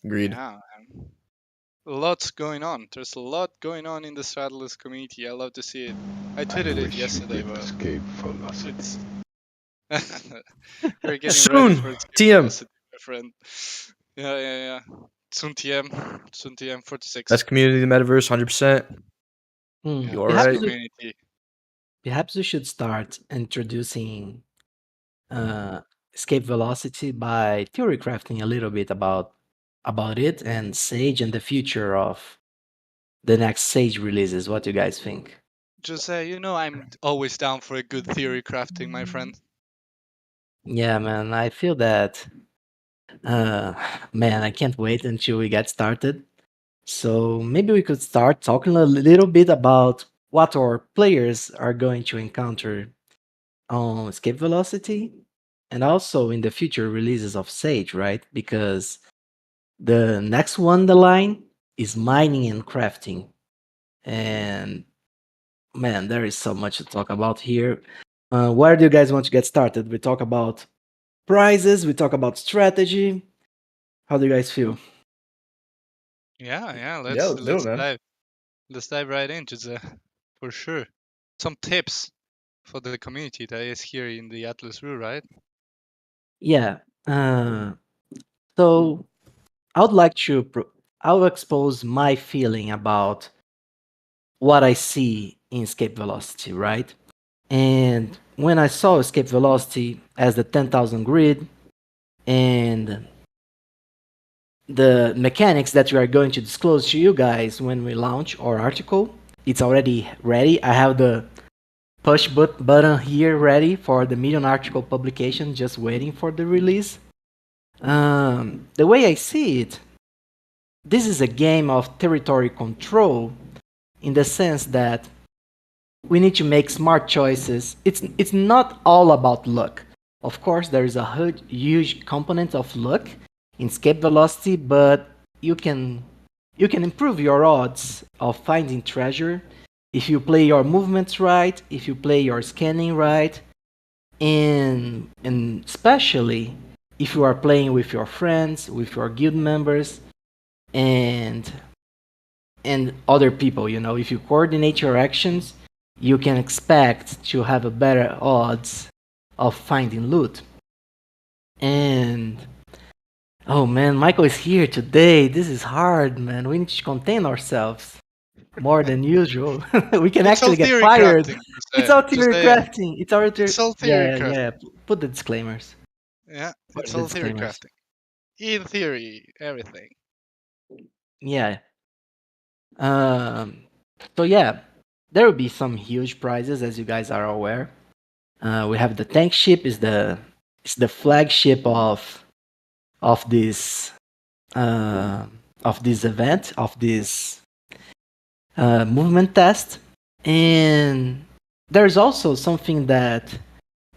Agreed. Yeah, lots going on. There's a lot going on in the Atlas community. I love to see it. I tweeted it yesterday, but escape velocity. We're getting Soon, ready for escape TM. velocity, my friend. Yeah. Soon TM 46. Best community in the metaverse, 100%. You all right? Perhaps we should start introducing escape velocity by theory crafting a little bit about it and Sage and the future of the next Sage releases. What do you guys think? Jose, I'm always down for a good theory crafting, my friend. Yeah, man, I feel that. Man, I can't wait until we get started. So maybe we could start talking a little bit about what our players are going to encounter on escape velocity and also in the future releases of Sage, right? Because the next one in the line is mining and crafting. And man, there is so much to talk about here. Where do you guys want to get started? We talk about prizes, we talk about strategy. How do you guys feel? Yeah. let's do it, man. dive. Let's dive right into the for sure. Some tips for the community that is here in the Atlas Brew, right? Yeah. So I would like to I'll expose my feeling about what I see in escape velocity, right? And when I saw escape velocity as the 10,000 grid and the mechanics that we are going to disclose to you guys when we launch our article, it's already ready. I have the push button here ready for the Medium article publication, just waiting for the release. The way I see it, this is a game of territory control in the sense that we need to make smart choices. It's not all about luck. Of course, there is a huge component of luck in escape velocity, but you can improve your odds of finding treasure if you play your movements right, if you play your scanning right, and especially if you are playing with your friends, with your guild members, and other people. If you coordinate your actions, you can expect to have a better odds of finding loot. And oh man, Michael is here today. This is hard, man. We need to contain ourselves more than usual. We can actually get fired. It's all theory crafting. It's all theory crafting. Yeah. Put the disclaimers. Yeah, it's all theory crafting. In theory, everything. Yeah. So yeah, there will be some huge prizes, as you guys are aware. We have the tank ship is the flagship of this event, of this movement test, and there's also something that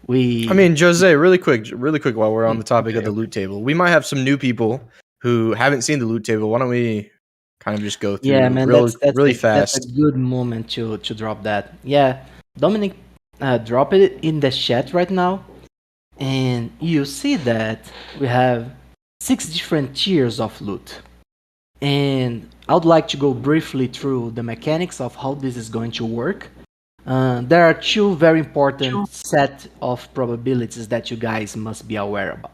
I mean, Jose, really quick while we're on the topic of the loot table, we might have some new people who haven't seen the loot table. Why don't we kind of just go through really fast? That's a good moment to drop that. Yeah, Dominic, drop it in the chat right now. and you see that we have 6 different tiers of loot. And I would like to go briefly through the mechanics of how this is going to work. There are 2 very important set of probabilities that you guys must be aware about.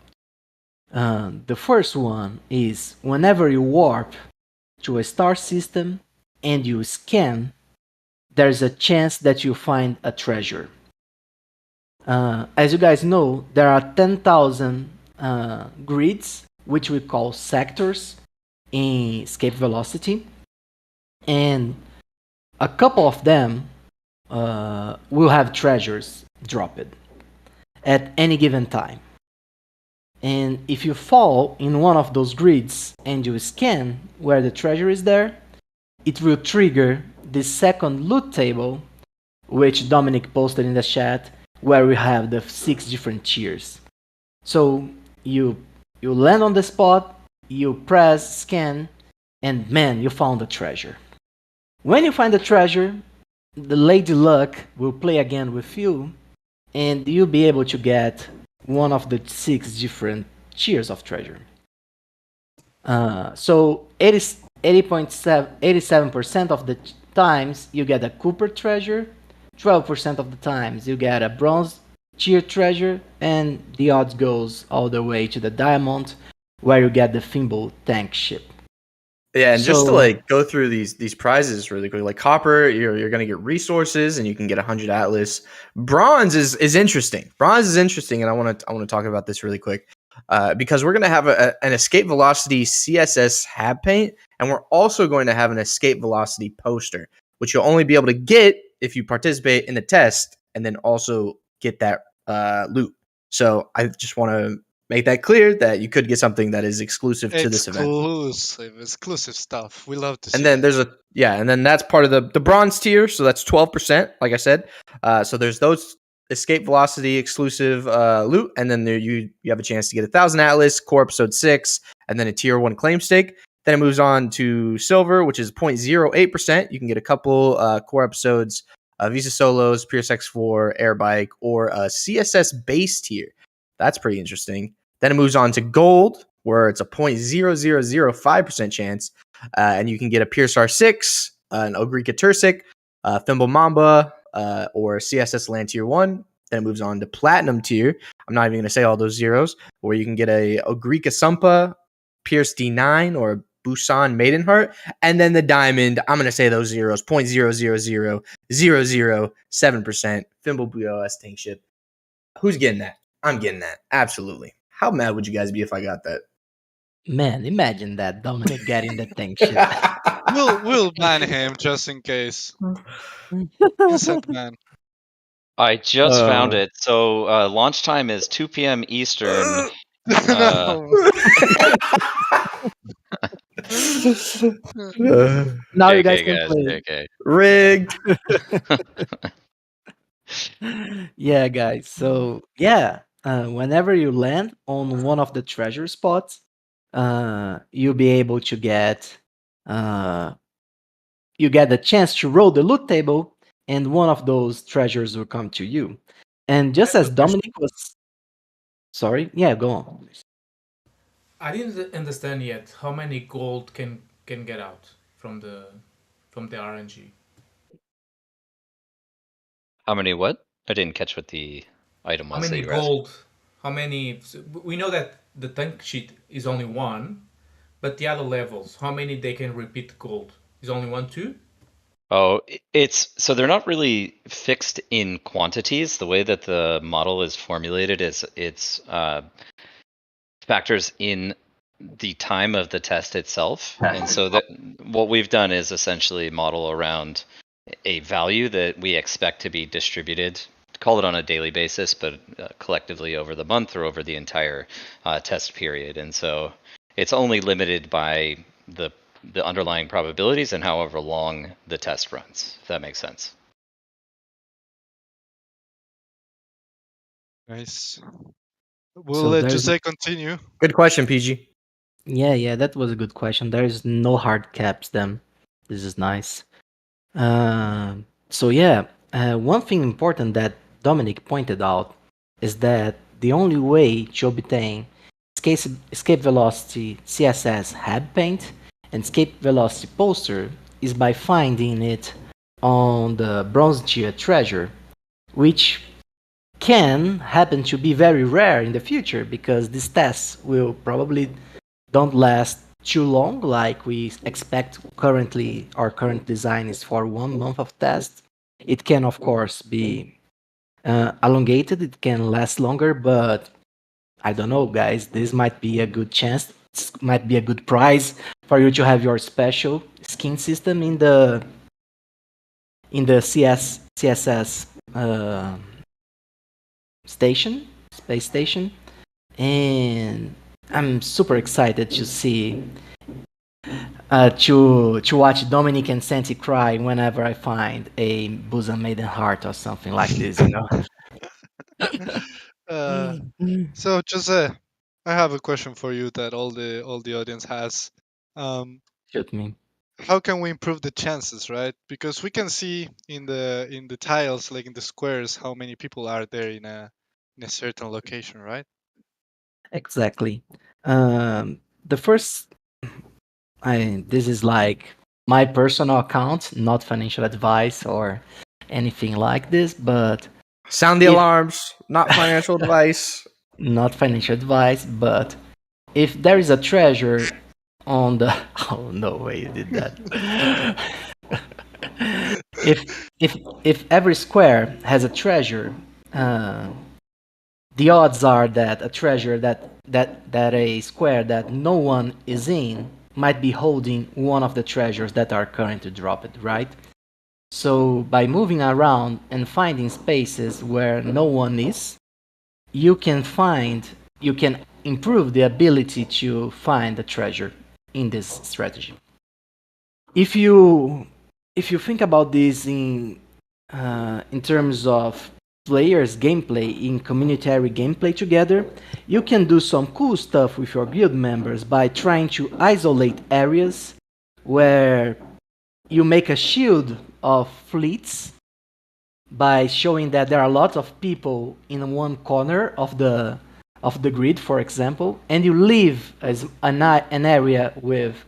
The first one is whenever you warp to a star system and you scan, there's a chance that you find a treasure. As you guys know, there are 10,000 grids, which we call sectors, in escape velocity, and a couple of them will have treasures dropped at any given time. And if you fall in one of those grids and you scan where the treasure is there, it will trigger the second loot table, which Dominic posted in the chat, where we have the 6 different tiers. So you land on the spot, you press scan, and man, you found the treasure. When you find the treasure, the Lady Luck will play again with you, and you'll be able to get one of the 6 different tiers of treasure. So 87% of the times you get a Cooper treasure, 12% of the times you get a bronze tier treasure, and the odds goes all the way to the diamond, where you get the Thimble tank ship. Yeah, and just to So- like go through these prizes really quick, like copper, you're gonna get resources and you can get 100 Atlas. Bronze is interesting. Bronze is interesting, and I want to talk about this really quick because we're gonna have an escape velocity CSS hab paint, and we're also going to have an escape velocity poster, which you'll only be able to get if you participate in the test and then also get that loot. So I just want to make that clear that you could get something that is exclusive to this event. Exclusive stuff. We love to see And then that. and then that's part of the bronze tier, so that's 12%, like I said. So there's those escape velocity exclusive loot, and then there you have a chance to get 1,000 Atlas, core episode 6, and then a tier 1 claim stake. Then it moves on to silver, which is 0.08%. You can get a couple core episodes, Visa Solos, Pierce X4, Airbike, or a CSS base tier. That's pretty interesting. Then it moves on to gold, where it's a 0.0005% chance, and you can get a Pierce R6, an Ogrika Tursic, Thimble Mamba, or CSS Land Tier 1. Then it moves on to Platinum Tier. I'm not even going to say all those zeros, where you can get a Ogrika Sumpa, Pierce D9, or Busan Maidenheart. And then the Diamond, I'm going to say those zeros, 0.000007%, Thimble BOS Tank Ship. Who's getting that? I'm getting that. Absolutely. How mad would you guys be if I got that? Man, imagine that, Dominic getting the tank ship. We'll ban him just in case. Instant ban. I just found it. So launch time is 2 p.m. Eastern. Now you JK, guys can play. JK. Rigged. Yeah, guys. So yeah, whenever you land on one of the treasure spots, you'll be able to get you get the chance to roll the loot table, and one of those treasures will come to you. And just as Dominic was, sorry, yeah, go on. I didn't understand yet how many gold can get out from the RNG. How many what? I didn't catch what the item was. How many that you were asking. gold? How many? We know that the tank sheet is only one, but the other levels, how many they can repeat gold? Is only 1, 2? Oh, so they're not really fixed in quantities. The way that the model is formulated is it's factors in the time of the test itself. And so that what we've done is essentially model around a value that we expect to be distributed, call it on a daily basis, but collectively over the month or over the entire test period. And so it's only limited by the underlying probabilities and however long the test runs, if that makes sense. Nice. We'll So let there's- Jose continue. Good question, PG. Yeah, that was a good question. There's no hard caps then. This is nice. So yeah, one thing important that Dominic pointed out is that the only way to obtain escape velocity CSS head paint and escape velocity poster is by finding it on the bronze tier treasure, which can happen to be very rare in the future because these tests will probably don't last too long like we expect currently. Our current design is for 1 month of test. It can of course be elongated, it can last longer, but I don't know, guys, this might be a good chance, this might be a good prize for you to have your special skin system in the CSS station, space station. And I'm super excited to see to watch Dominic and Santi cry whenever I find a bosom maiden heart or something like this, you know. So Jose, I have a question for you that all the audience has. Shoot me. How can we improve the chances, right? Because we can see in the tiles, like in the squares, how many people are there in a certain location, right? Exactly. The first, this is like my personal account, not financial advice or anything like this, but sound the alarms, not financial advice. Not financial advice, but if there is a treasure on the oh no way you did that. if every square has a treasure, the odds are that a treasure that a square that no one is in might be holding one of the treasures that are currently dropped, right? So by moving around and finding spaces where no one is, you can improve the ability to find the treasure in this strategy. If you think about this in terms of players gameplay, in communitary gameplay together, you can do some cool stuff with your guild members by trying to isolate areas where you make a shield of fleets by showing that there are lots of people in one corner of the grid, for example, and you leave as an area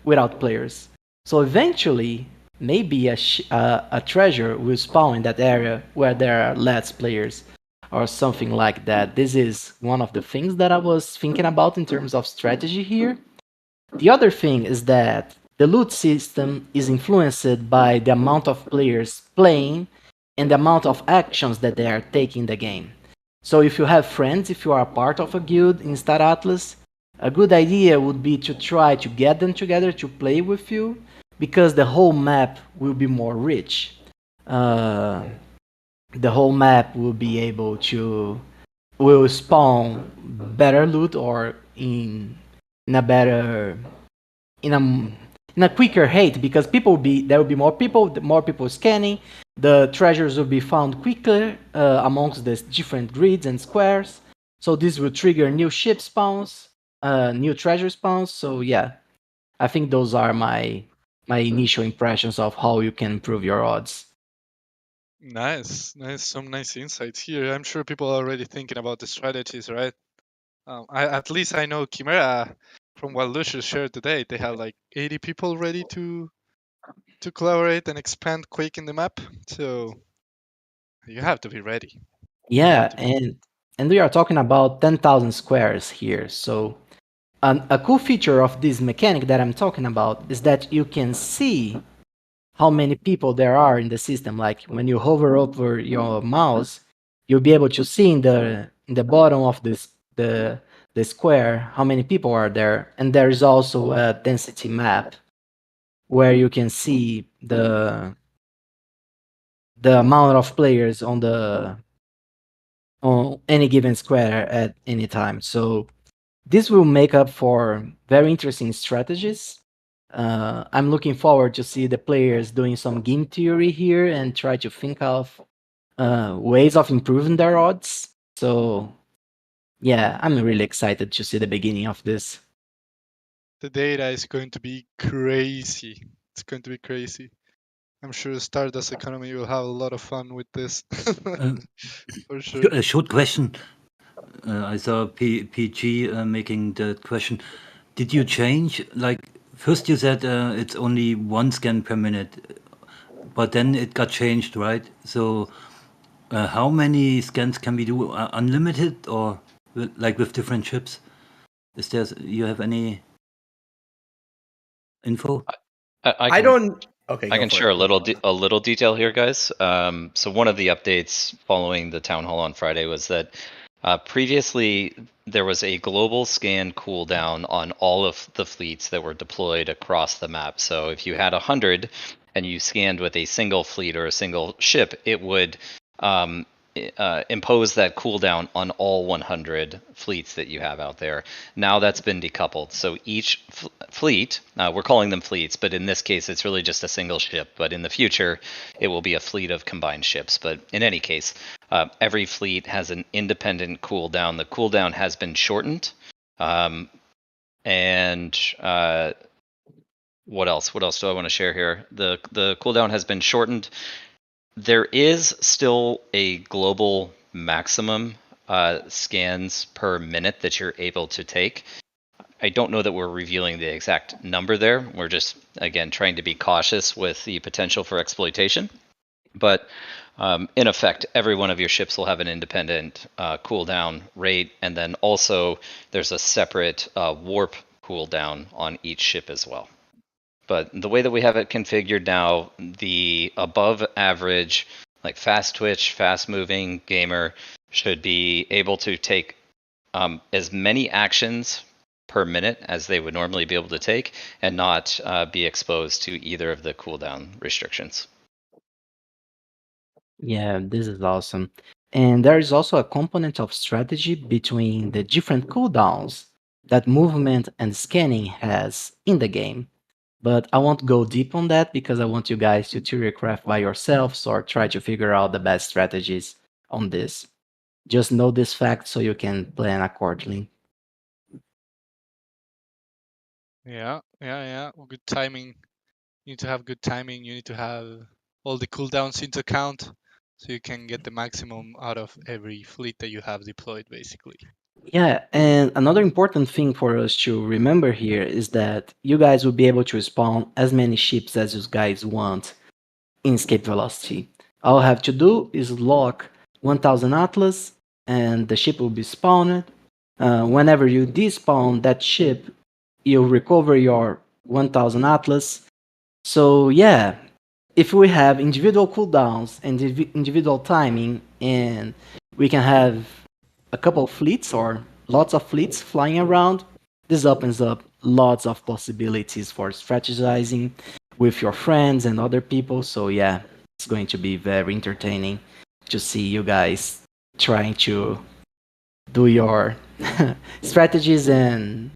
without players. So eventually, maybe a treasure will spawn in that area where there are less players or something like that. This is one of the things that I was thinking about in terms of strategy here. The other thing is that the loot system is influenced by the amount of players playing and the amount of actions that they are taking in the game. So if you have friends, if you are part of a guild in Star Atlas, a good idea would be to try to get them together to play with you, because the whole map will be more rich. The whole map will be able to will spawn better loot, or in a better in a quicker rate, because there will be more people scanning. The treasures will be found quicker amongst the different grids and squares. So this will trigger new ship spawns, new treasure spawns. So yeah, I think those are my initial impressions of how you can improve your odds. Nice. Some nice insights here. I'm sure people are already thinking about the strategies, right? At least I know Chimera, from what Lucius shared today, they have like 80 people ready to collaborate and expand Quake in the map. So you have to be ready. Yeah, and we are talking about 10,000 squares here. So a cool feature of this mechanic that I'm talking about is that you can see how many people there are in the system. Like when you hover over your mouse, you'll be able to see in the bottom of the square how many people are there. And there is also a density map where you can see the amount of players on any given square at any time. So this will make up for very interesting strategies. I'm looking forward to see the players doing some game theory here and try to think of ways of improving their odds. So yeah, I'm really excited to see the beginning of this. The data is going to be crazy. It's going to be crazy. I'm sure Stardust Economy will have a lot of fun with this. For sure. A short question. I saw PG making the question. Did you change? Like first you said it's only 1 scan per minute, but then it got changed, right? So how many scans can we do? Unlimited or like with different chips? Is there? You have any info? I don't. Okay, I go can for share it. a little detail here, guys. So one of the updates following the town hall on Friday was that previously there was a global scan cooldown on all of the fleets that were deployed across the map. So if you had 100 and you scanned with a single fleet or a single ship, it would um, impose that cooldown on all 100 fleets that you have out there. Now that's been decoupled. So each fleet, we're calling them fleets, but in this case it's really just a single ship. But in the future, it will be a fleet of combined ships. But in any case, every fleet has an independent cooldown. The cooldown has been shortened. And what else? What else do I want to share here? The cooldown has been shortened. There is still a global maximum scans per minute that you're able to take. I don't know that we're revealing the exact number there. We're just, again, trying to be cautious with the potential for exploitation. But in effect, every one of your ships will have an independent cooldown rate, and then also there's a separate warp cooldown on each ship as well. But the way that we have it configured now, the above average, like fast twitch, fast moving gamer should be able to take as many actions per minute as they would normally be able to take and not be exposed to either of the cooldown restrictions. Yeah, this is awesome. And there is also a component of strategy between the different cooldowns that movement and scanning has in the game. But I won't go deep on that because I want you guys to choreograph by yourselves or try to figure out the best strategies on this. Just know this fact so you can plan accordingly. Yeah. Well, good timing. You need to have good timing. You need to have all the cooldowns into account so you can get the maximum out of every fleet that you have deployed, basically. Yeah, and another important thing for us to remember here is that you guys will be able to spawn as many ships as you guys want in escape velocity. All you have to do is lock 1000 Atlas and the ship will be spawned. Whenever you despawn that ship, you'll recover your 1000 Atlas. So yeah, if we have individual cooldowns and individual timing, and we can have a couple of fleets or lots of fleets flying around, this opens up lots of possibilities for strategizing with your friends and other people. So yeah, it's going to be very entertaining to see you guys trying to do your strategies and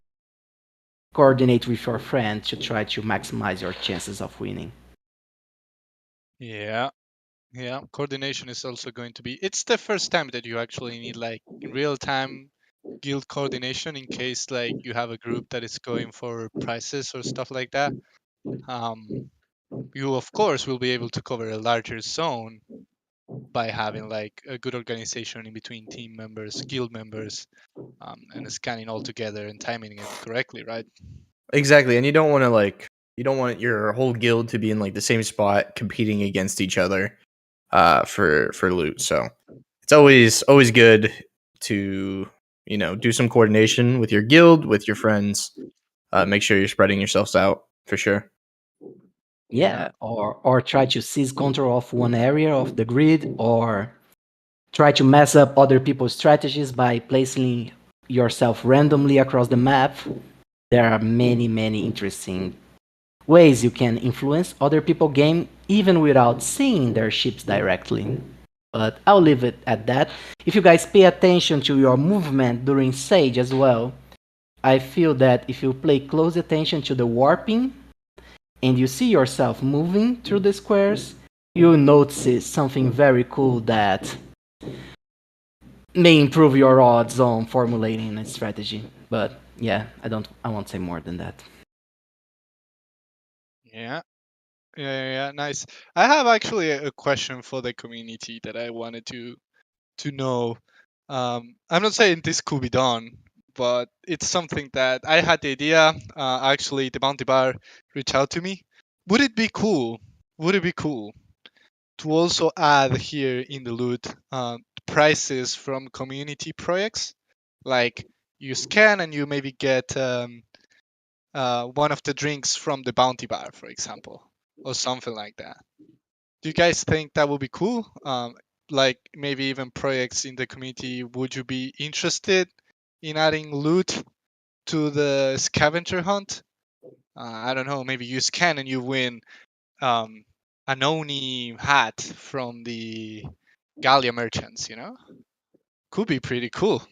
coordinate with your friend to try to maximize your chances of winning. Yeah. Coordination is also going to be. It's the first time that you actually need like in real time guild coordination in case like you have a group that is going for prizes or stuff like that. You of course will be able to cover a larger zone by having like a good organization in between team members, guild members, and scanning all together and timing it correctly, right? Exactly, and you don't want to you don't want your whole guild to be in like the same spot competing against each other for loot. So it's always good to do some coordination with your guild, with your friends. Make sure you're spreading yourselves out for sure. Yeah, or try to seize control of one area of the grid, or try to mess up other people's strategies by placing yourself randomly across the map. There are many interesting ways you can influence other people's game even without seeing their ships directly. But I'll leave it at that. If you guys pay attention to your movement during Sage as well, I feel that if you pay close attention to the warping and you see yourself moving through the squares, you'll notice something very cool that may improve your odds on formulating a strategy. But yeah, I won't say more than that. Yeah, nice. I have actually a question for the community that I wanted to know. I'm not saying this could be done, but it's something that I had the idea. Actually, the Bounty Bar reached out to me. Would it be cool? Would it be cool to also add here in the loot prices from community projects? Like you scan and you maybe get one of the drinks from the Bounty Bar, for example, or something like that. Do you guys think that would be cool? Like maybe even projects in the community, would you be interested in adding loot to the scavenger hunt? I don't know, maybe you scan and you win an Oni hat from the Gallia merchants, you know? Could be pretty cool.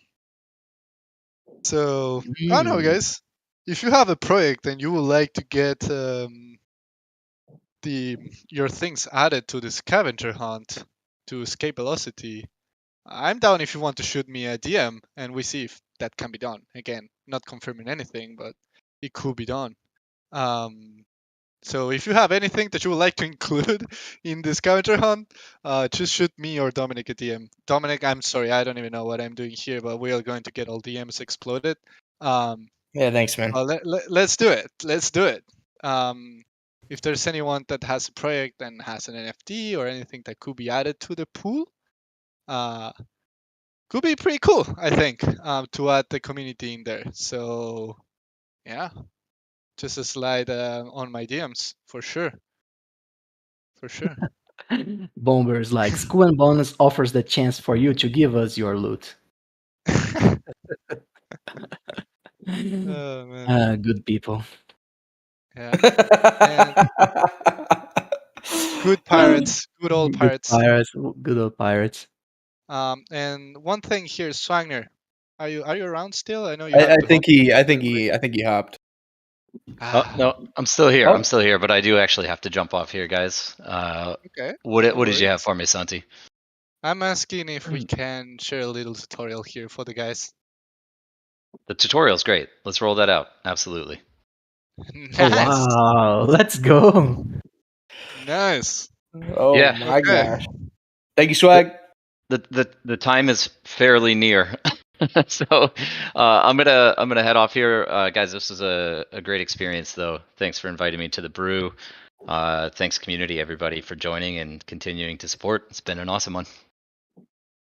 So, I don't know, guys. If you have a project and you would like to get your things added to the scavenger hunt to escape velocity, I'm down if you want to shoot me a DM and we see if that can be done. Again, not confirming anything, but it could be done. So if you have anything that you would like to include in the scavenger hunt, just shoot me or Dominic a DM. Dominic, I'm sorry, I don't even know what I'm doing here, but we are going to get all DMs exploded. Yeah, thanks, man. Let's do it. Let's do it. If there's anyone that has a project and has an NFT or anything that could be added to the pool, could be pretty cool, I think, to add the community in there. So, yeah, just a slide on my DMs for sure. For sure. Bombers like School and Bonus offers the chance for you to give us your loot. Oh, man. Good people. Yeah. And good pirates, good old pirates. Good old pirates. And one thing here, Swagner, are you around still? I know you I have to think hop. I think he hopped. Oh, no, I'm still here. Oh. I'm still here, but I do actually have to jump off here, guys. Okay. What no did you have worries. for me, Santi? I'm asking if we can share a little tutorial here for the guys. The tutorial's great. Let's roll that out. Absolutely. Nice. Oh, wow. Let's go. Nice. Oh Yeah. my Okay. gosh. Thank you, Swag. The time is fairly near. So I'm gonna head off here, guys. This was a great experience, though. Thanks for inviting me to the brew. Thanks, community, everybody, for joining and continuing to support. It's been an awesome one.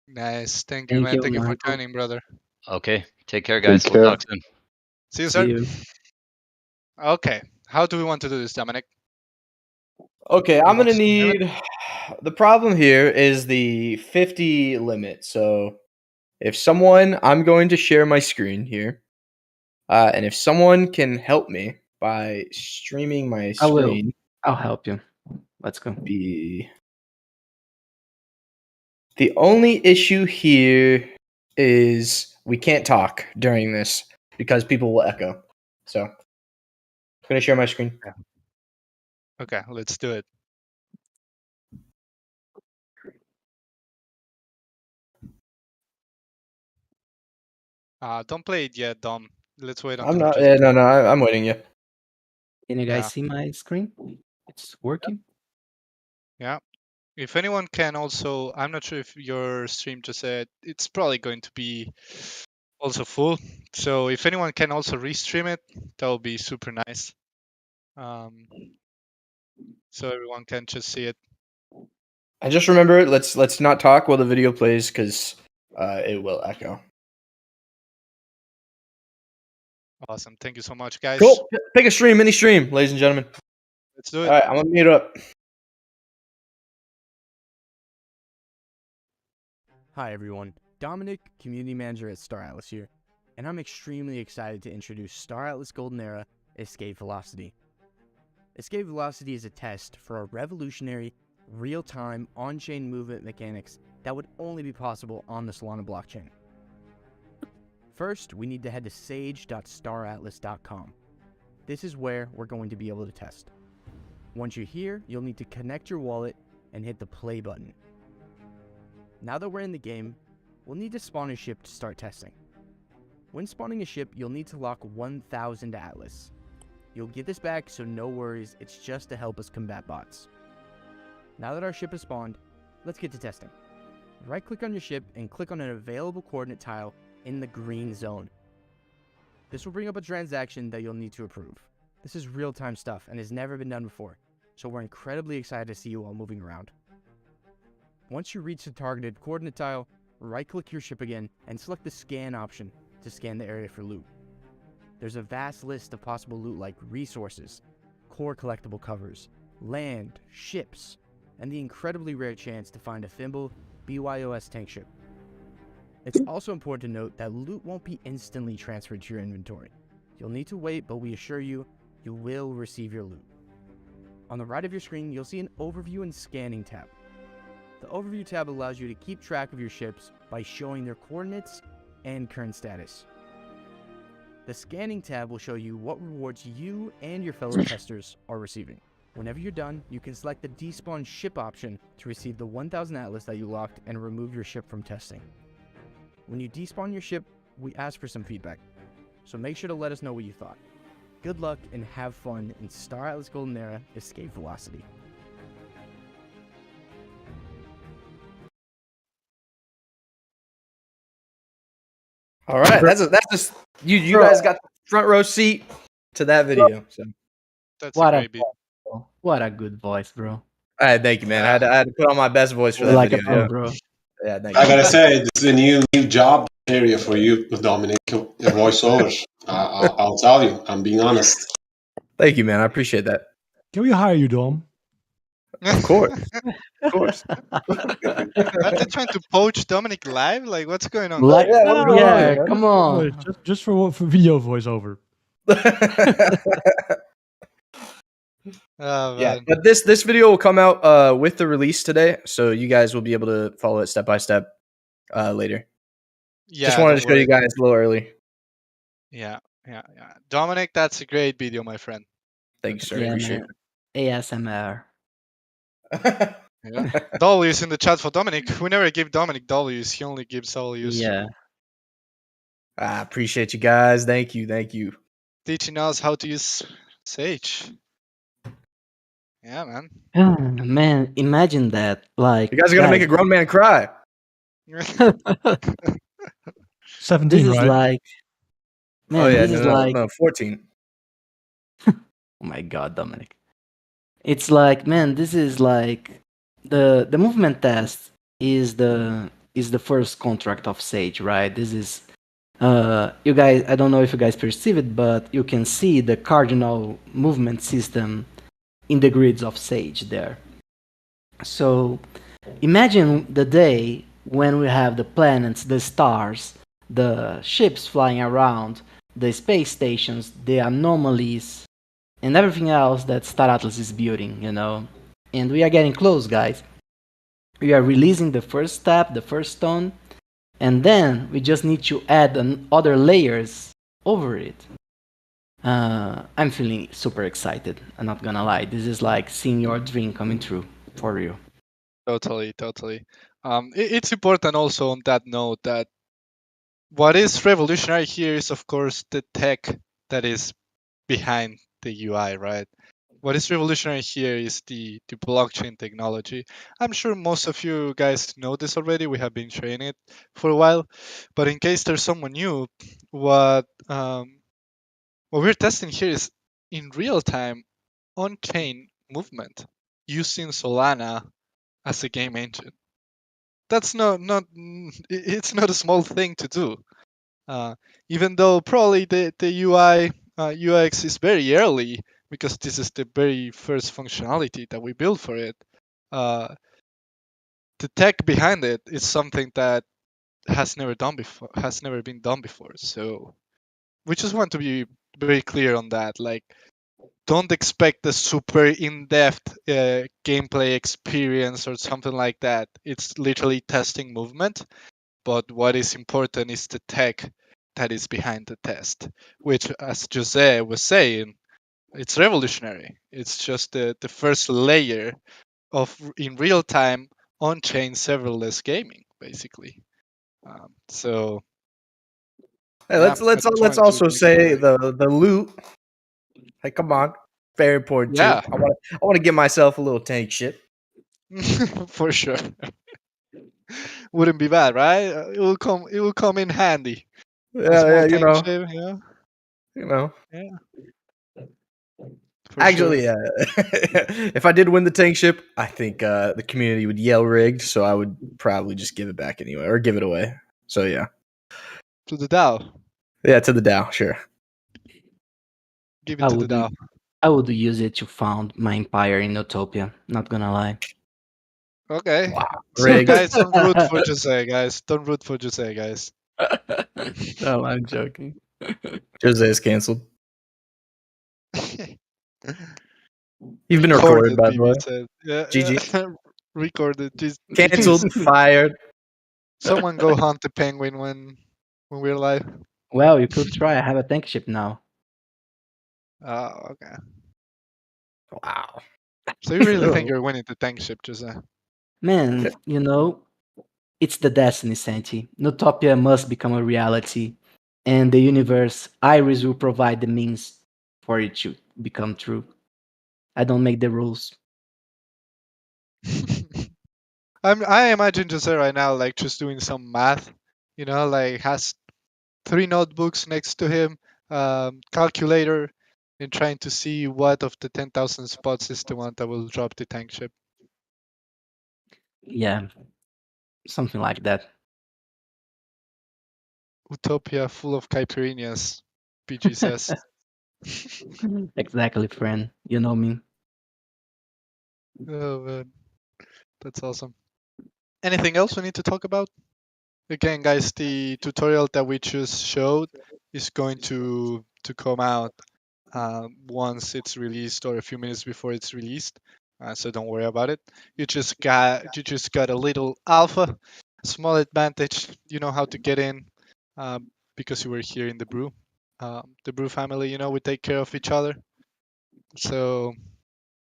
Nice. Thank you, man. Thank you for joining, brother. Okay, take care, guys. Take We'll care. talk soon. See you, See sir. you. Okay. How do we want to do this, Dominic? Okay, I'm want gonna to limit? need. The problem here is the 50 limit. So, if someone, I'm going to share my screen here, and if someone can help me by streaming my I will. screen, I'll help you. Let's go. the only issue here is we can't talk during this because people will echo. So, I'm gonna share my screen. Okay, let's do it. Don't play it yet, Dom. Let's wait I'm until not. just. Yeah, no, I'm waiting. Yeah. Can you guys Yeah. see my screen? It's working. Yeah. If anyone can also, I'm not sure if your stream just said it's probably going to be also full. So if anyone can also restream it, that would be super nice. So everyone can just see it. I just remember let's not talk while the video plays because it will echo. Awesome. Thank you so much, guys. Cool. Pick a stream, mini stream, ladies and gentlemen. Let's do it. All right, I'm gonna mute up. Hi everyone, Dominic, Community Manager at Star Atlas here, and I'm extremely excited to introduce Star Atlas Golden Era Escape Velocity. Escape Velocity is a test for a revolutionary, real-time, on-chain movement mechanics that would only be possible on the Solana blockchain. First, we need to head to sage.staratlas.com. This is where we're going to be able to test. Once you're here, you'll need to connect your wallet and hit the play button. Now that we're in the game, we'll need to spawn a ship to start testing. When spawning a ship, you'll need to lock 1,000 Atlas. You'll get this back, so no worries, it's just to help us combat bots. Now that our ship is spawned, let's get to testing. right-click on your ship and click on an available coordinate tile in the green zone. This will bring up a transaction that you'll need to approve. This is real-time stuff and has never been done before, so we're incredibly excited to see you all moving around. Once you reach the targeted coordinate tile, right-click your ship again and select the scan option to scan the area for loot. There's a vast list of possible loot like resources, core collectible covers, land, ships, and the incredibly rare chance to find a Thimble BYOS tank ship. It's also important to note that loot won't be instantly transferred to your inventory. You'll need to wait, but we assure you, you will receive your loot. On the right of your screen, you'll see an Overview and Scanning tab. The Overview tab allows you to keep track of your ships by showing their coordinates and current status. The Scanning tab will show you what rewards you and your fellow testers are receiving. Whenever you're done, you can select the Despawn Ship option to receive the 1000 Atlas that you locked and remove your ship from testing. When you despawn your ship, we ask for some feedback, so make sure to let us know what you thought. Good luck and have fun in Star Atlas Golden Era Escape Velocity. All right, that's just you guys got the front row seat to that video. So That's What a a great beat. what a good voice, bro. all right, thank you, man. I had to put on my best voice for that Like a video. pro, Yeah. bro. Yeah, thank I you. gotta say, this is a new job area for you, Dominic. Voiceover. I'll tell you. I'm being honest. Thank you, man. I appreciate that. Can we hire you, Dom? Of course. Of course. Are they trying to poach Dominic live? Like, what's going on? Like, here? yeah, come No, on. just for video voiceover. Oh, Yeah, man. but this video will come out with the release today, so you guys will be able to follow it step by step later. Yeah, Just wanted to don't show you worry. guys a little early. Yeah. Dominic, that's a great video, my friend. Thank you, sir. Yeah, Appreciate man. ASMR. it. Yeah. W's in the chat for Dominic. We never give Dominic W's. He only gives W's. Yeah. I appreciate you guys. Thank you. Thank you. Teaching us how to use Sage. Yeah, man. Man, imagine that. Like, You guys are gonna make a grown man cry. 17, this is right? like, man, Oh yeah, this is like, no, 14. oh my God, Dominic. It's like, man, this is like the movement test is the first contract of Sage, right? This is you guys, I don't know if you guys perceive it, but you can see the cardinal movement system in the grids of Sage there. So imagine the day when we have the planets, the stars, the ships flying around, the space stations, the anomalies, and everything else that Star Atlas is building, you know. And we are getting close, guys. We are releasing the first step, the first stone, and then we just need to add other layers over it. I'm feeling super excited. I'm not gonna lie. This is like seeing your dream coming true, for real. Totally. It's important also on that note that what is revolutionary here is, of course, the tech that is behind the UI, right? What is revolutionary here is the blockchain technology. I'm sure most of you guys know this already. We have been sharing it for a while. But in case there's someone new, what we're testing here is in real time on-chain movement using Solana as a game engine. That's it's not a small thing to do. Even though probably the UI UX is very early because this is the very first functionality that we built for it. The tech behind it is something that has never been done before. So we just want to be very clear on that. Like, don't expect a super in-depth gameplay experience or something like that. It's literally testing movement. But what is important is the tech that is behind the test, which, as Jose was saying, it's revolutionary. It's just the first layer of in real time on-chain serverless gaming, basically. So Hey, yeah, let's also say the loot. Hey, come on, very important Yeah. too. I want to get myself a little tank ship. For sure. Wouldn't be bad, right? It will come. It will come in handy. A Yeah, small yeah, you tank know, ship, yeah, you know. yeah, for Actually, sure. if I did win the tank ship, I think the community would yell rigged, so I would probably just give it back anyway, or give it away. So yeah, To the Dow. yeah, to the DAO, sure. Give I it to the would Dow. I would use it to found my empire in Utopia. Not gonna lie. Okay. Wow, So rigged. guys, don't root for Jose, guys. Don't root for Jose, guys. No, I'm joking. Jose is canceled. You've been recorded, Recorded, by the way. BB said. Yeah, GG. yeah. Recorded. Canceled. Fired. Someone go hunt the penguin when we're live. Well, you could try. I have a tank ship now. Oh, okay. Wow. So you really think Oh. you're winning the tank ship, Jose? Man, you know, it's the destiny, Santi. Utopia must become a reality, and the universe, Iris will provide the means for it to become true. I don't make the rules. I imagine Jose right now, like just doing some math. You know, like has 3 notebooks next to him, calculator, and trying to see what of the 10,000 spots is the one that will drop the tank ship. Yeah, something like that. Utopia full of caipirinhas, PG says. Exactly, friend. You know me. Oh man, that's awesome. Anything else we need to talk about? Again, guys, the tutorial that we just showed is going to come out once it's released or a few minutes before it's released. So don't worry about it. You just got a little alpha, small advantage. You know how to get in because you were here in the brew. The brew family, you know, we take care of each other. So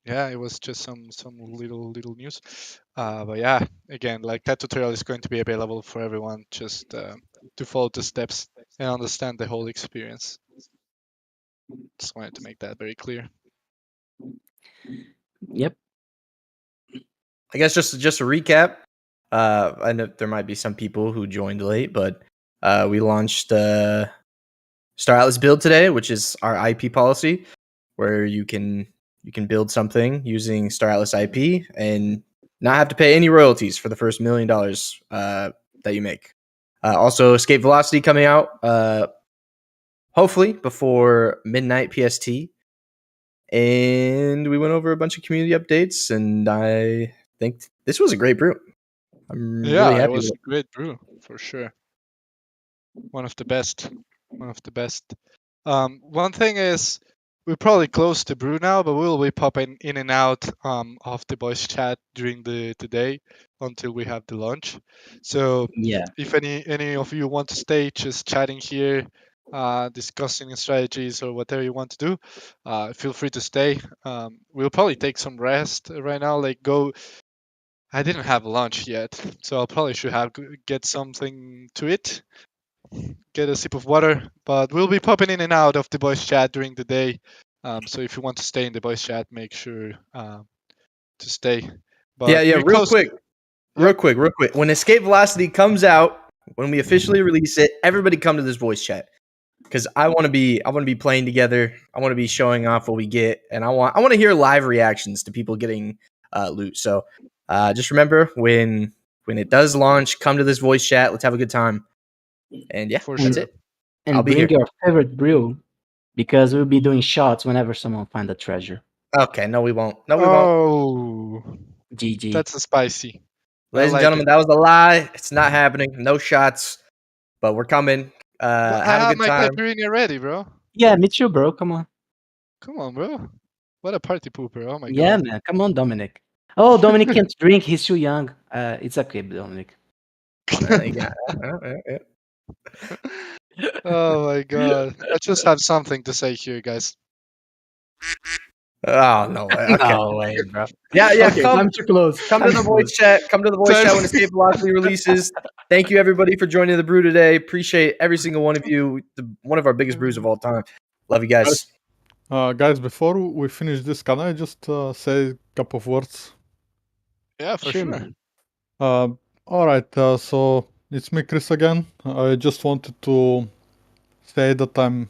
yeah, it was just some little news. But yeah, again, like that tutorial is going to be available for everyone just to follow the steps and understand the whole experience. Just wanted to make that very clear. Yep. I guess just to recap, I know there might be some people who joined late, but we launched Star Atlas build today, which is our IP policy, where you can build something using Star Atlas IP and not have to pay any royalties for the first $1 million that you make. Also, Escape Velocity coming out hopefully before midnight PST. And we went over a bunch of community updates, and I think this was a great brew. I'm really Yeah, happy it was with a great brew for sure. One of the best. One of the best. One thing is we're probably close to brew now, but we'll be popping in and out of the voice chat during the day until we have the launch. So Yeah. if any of you want to stay just chatting here, discussing strategies or whatever you want to do, feel free to stay. We'll probably take some rest right now, like go. I didn't have lunch yet, so I'll probably should have get something to eat, get a sip of water. But we'll be popping in and out of the voice chat during the day. So if you want to stay in the voice chat, make sure to stay. But Yeah, we're close. real quick. When Escape Velocity comes out, when we officially release it, everybody come to this voice chat because I want to be playing together. I want to be showing off what we get, and I want to hear live reactions to people getting loot. So just remember when it does launch, come to this voice chat. Let's have a good time. And yeah, For that's sure. it. And I'll be bring here. your favorite brew because we'll be doing shots whenever someone find a treasure. Okay, no, we won't. No, we won't. Oh, GG. that's a spicy. Ladies and like gentlemen, it. that was a lie. It's not happening. No shots, but we're coming. But I Have a have good my time. caipirinha ready, bro. Yeah, me too, bro. Come on. Come on, bro. What a party pooper. Oh my Yeah, god. man. Come on, Dominic. Oh, Dominic can't drink. He's too young. It's okay, Dominic. Yeah. Oh my god. I just have something to say here, guys. Oh no way. Okay. No way, bro. Yeah. Okay, Come I'm too close. to the voice chat. Come to the voice chat when Escape Velocity releases. Thank you everybody for joining the brew today. Appreciate every single one of you. One of our biggest brews of all time. Love you guys. Guys, before we finish this, can I just say a couple of words? Yeah, for Sure, sure. man. All right, so it's me, Chris, again. I just wanted to say that I'm,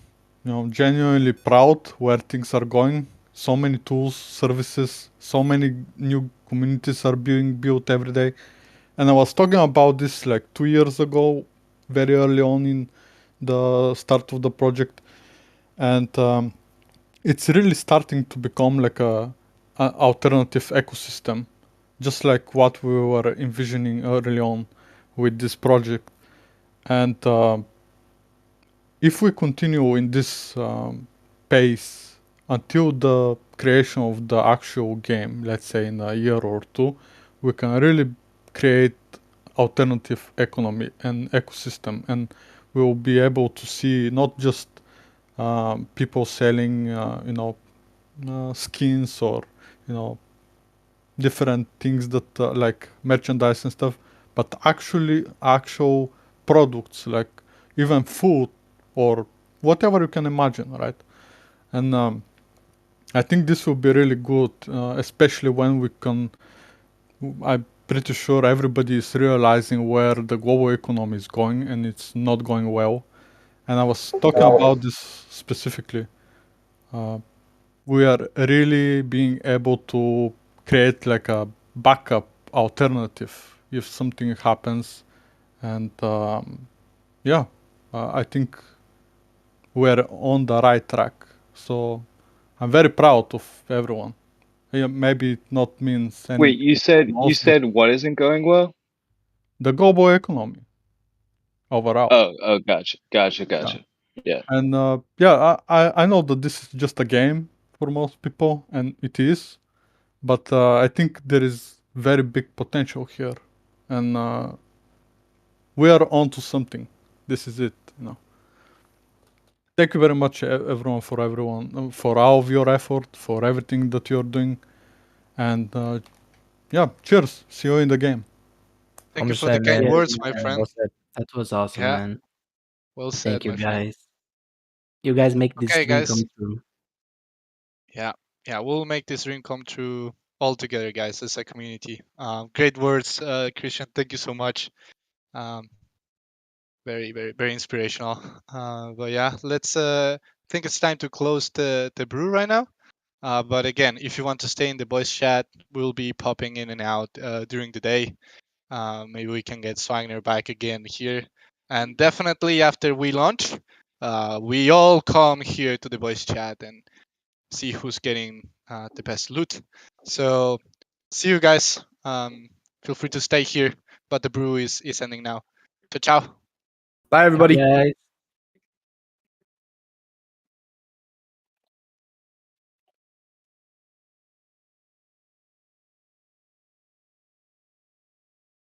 genuinely proud where things are going. So many tools, services, so many new communities are being built every day. And I was talking about this like 2 years ago, very early on in the start of the project, and it's really starting to become like a alternative ecosystem, just like what we were envisioning early on with this project. And if we continue in this pace until the creation of the actual game, let's say in a year or two, we can really create alternative economy and ecosystem, and we will be able to see not just people selling, skins or you know different things that like merchandise and stuff, but actually actual products like even food or whatever you can imagine, right? And I think this will be really good, especially when we can. I'm pretty sure everybody is realizing where the global economy is going, and it's not going well. And I was talking about this specifically. Uh, we are really being able to create like a backup alternative if something happens. And yeah, I think we're on the right track. So I'm very proud of everyone. Yeah, maybe it not means Wait, anything you said to us, but what isn't going well? the global economy overall. Oh, gotcha, gotcha, Yeah. gotcha. Yeah. And yeah, I know that this is just a game for most people, and it is. But I think there is very big potential here, and we are onto something. This is it. Thank you very much, everyone, for all of your effort, for everything that you're doing, and yeah, cheers. See you in the game. Thank you for the kind Yes, words, my man. friend. That was awesome, Yeah, man. well said, Thank you, my friend. guys. You guys make this Okay, dream guys. come true. Yeah, we'll make this dream come true all together, guys, as a community. Great words, Christian. Thank you so much. Um, very, very, very inspirational. But yeah, let's. I think it's time to close the brew right now. But again, if you want to stay in the voice chat, we'll be popping in and out during the day. Maybe we can get Swagner back again here. And definitely after we launch, we all come here to the voice chat and see who's getting the best loot. So see you guys. Feel free to stay here, but the brew is ending now. Ciao, ciao. Bye, everybody. Guys.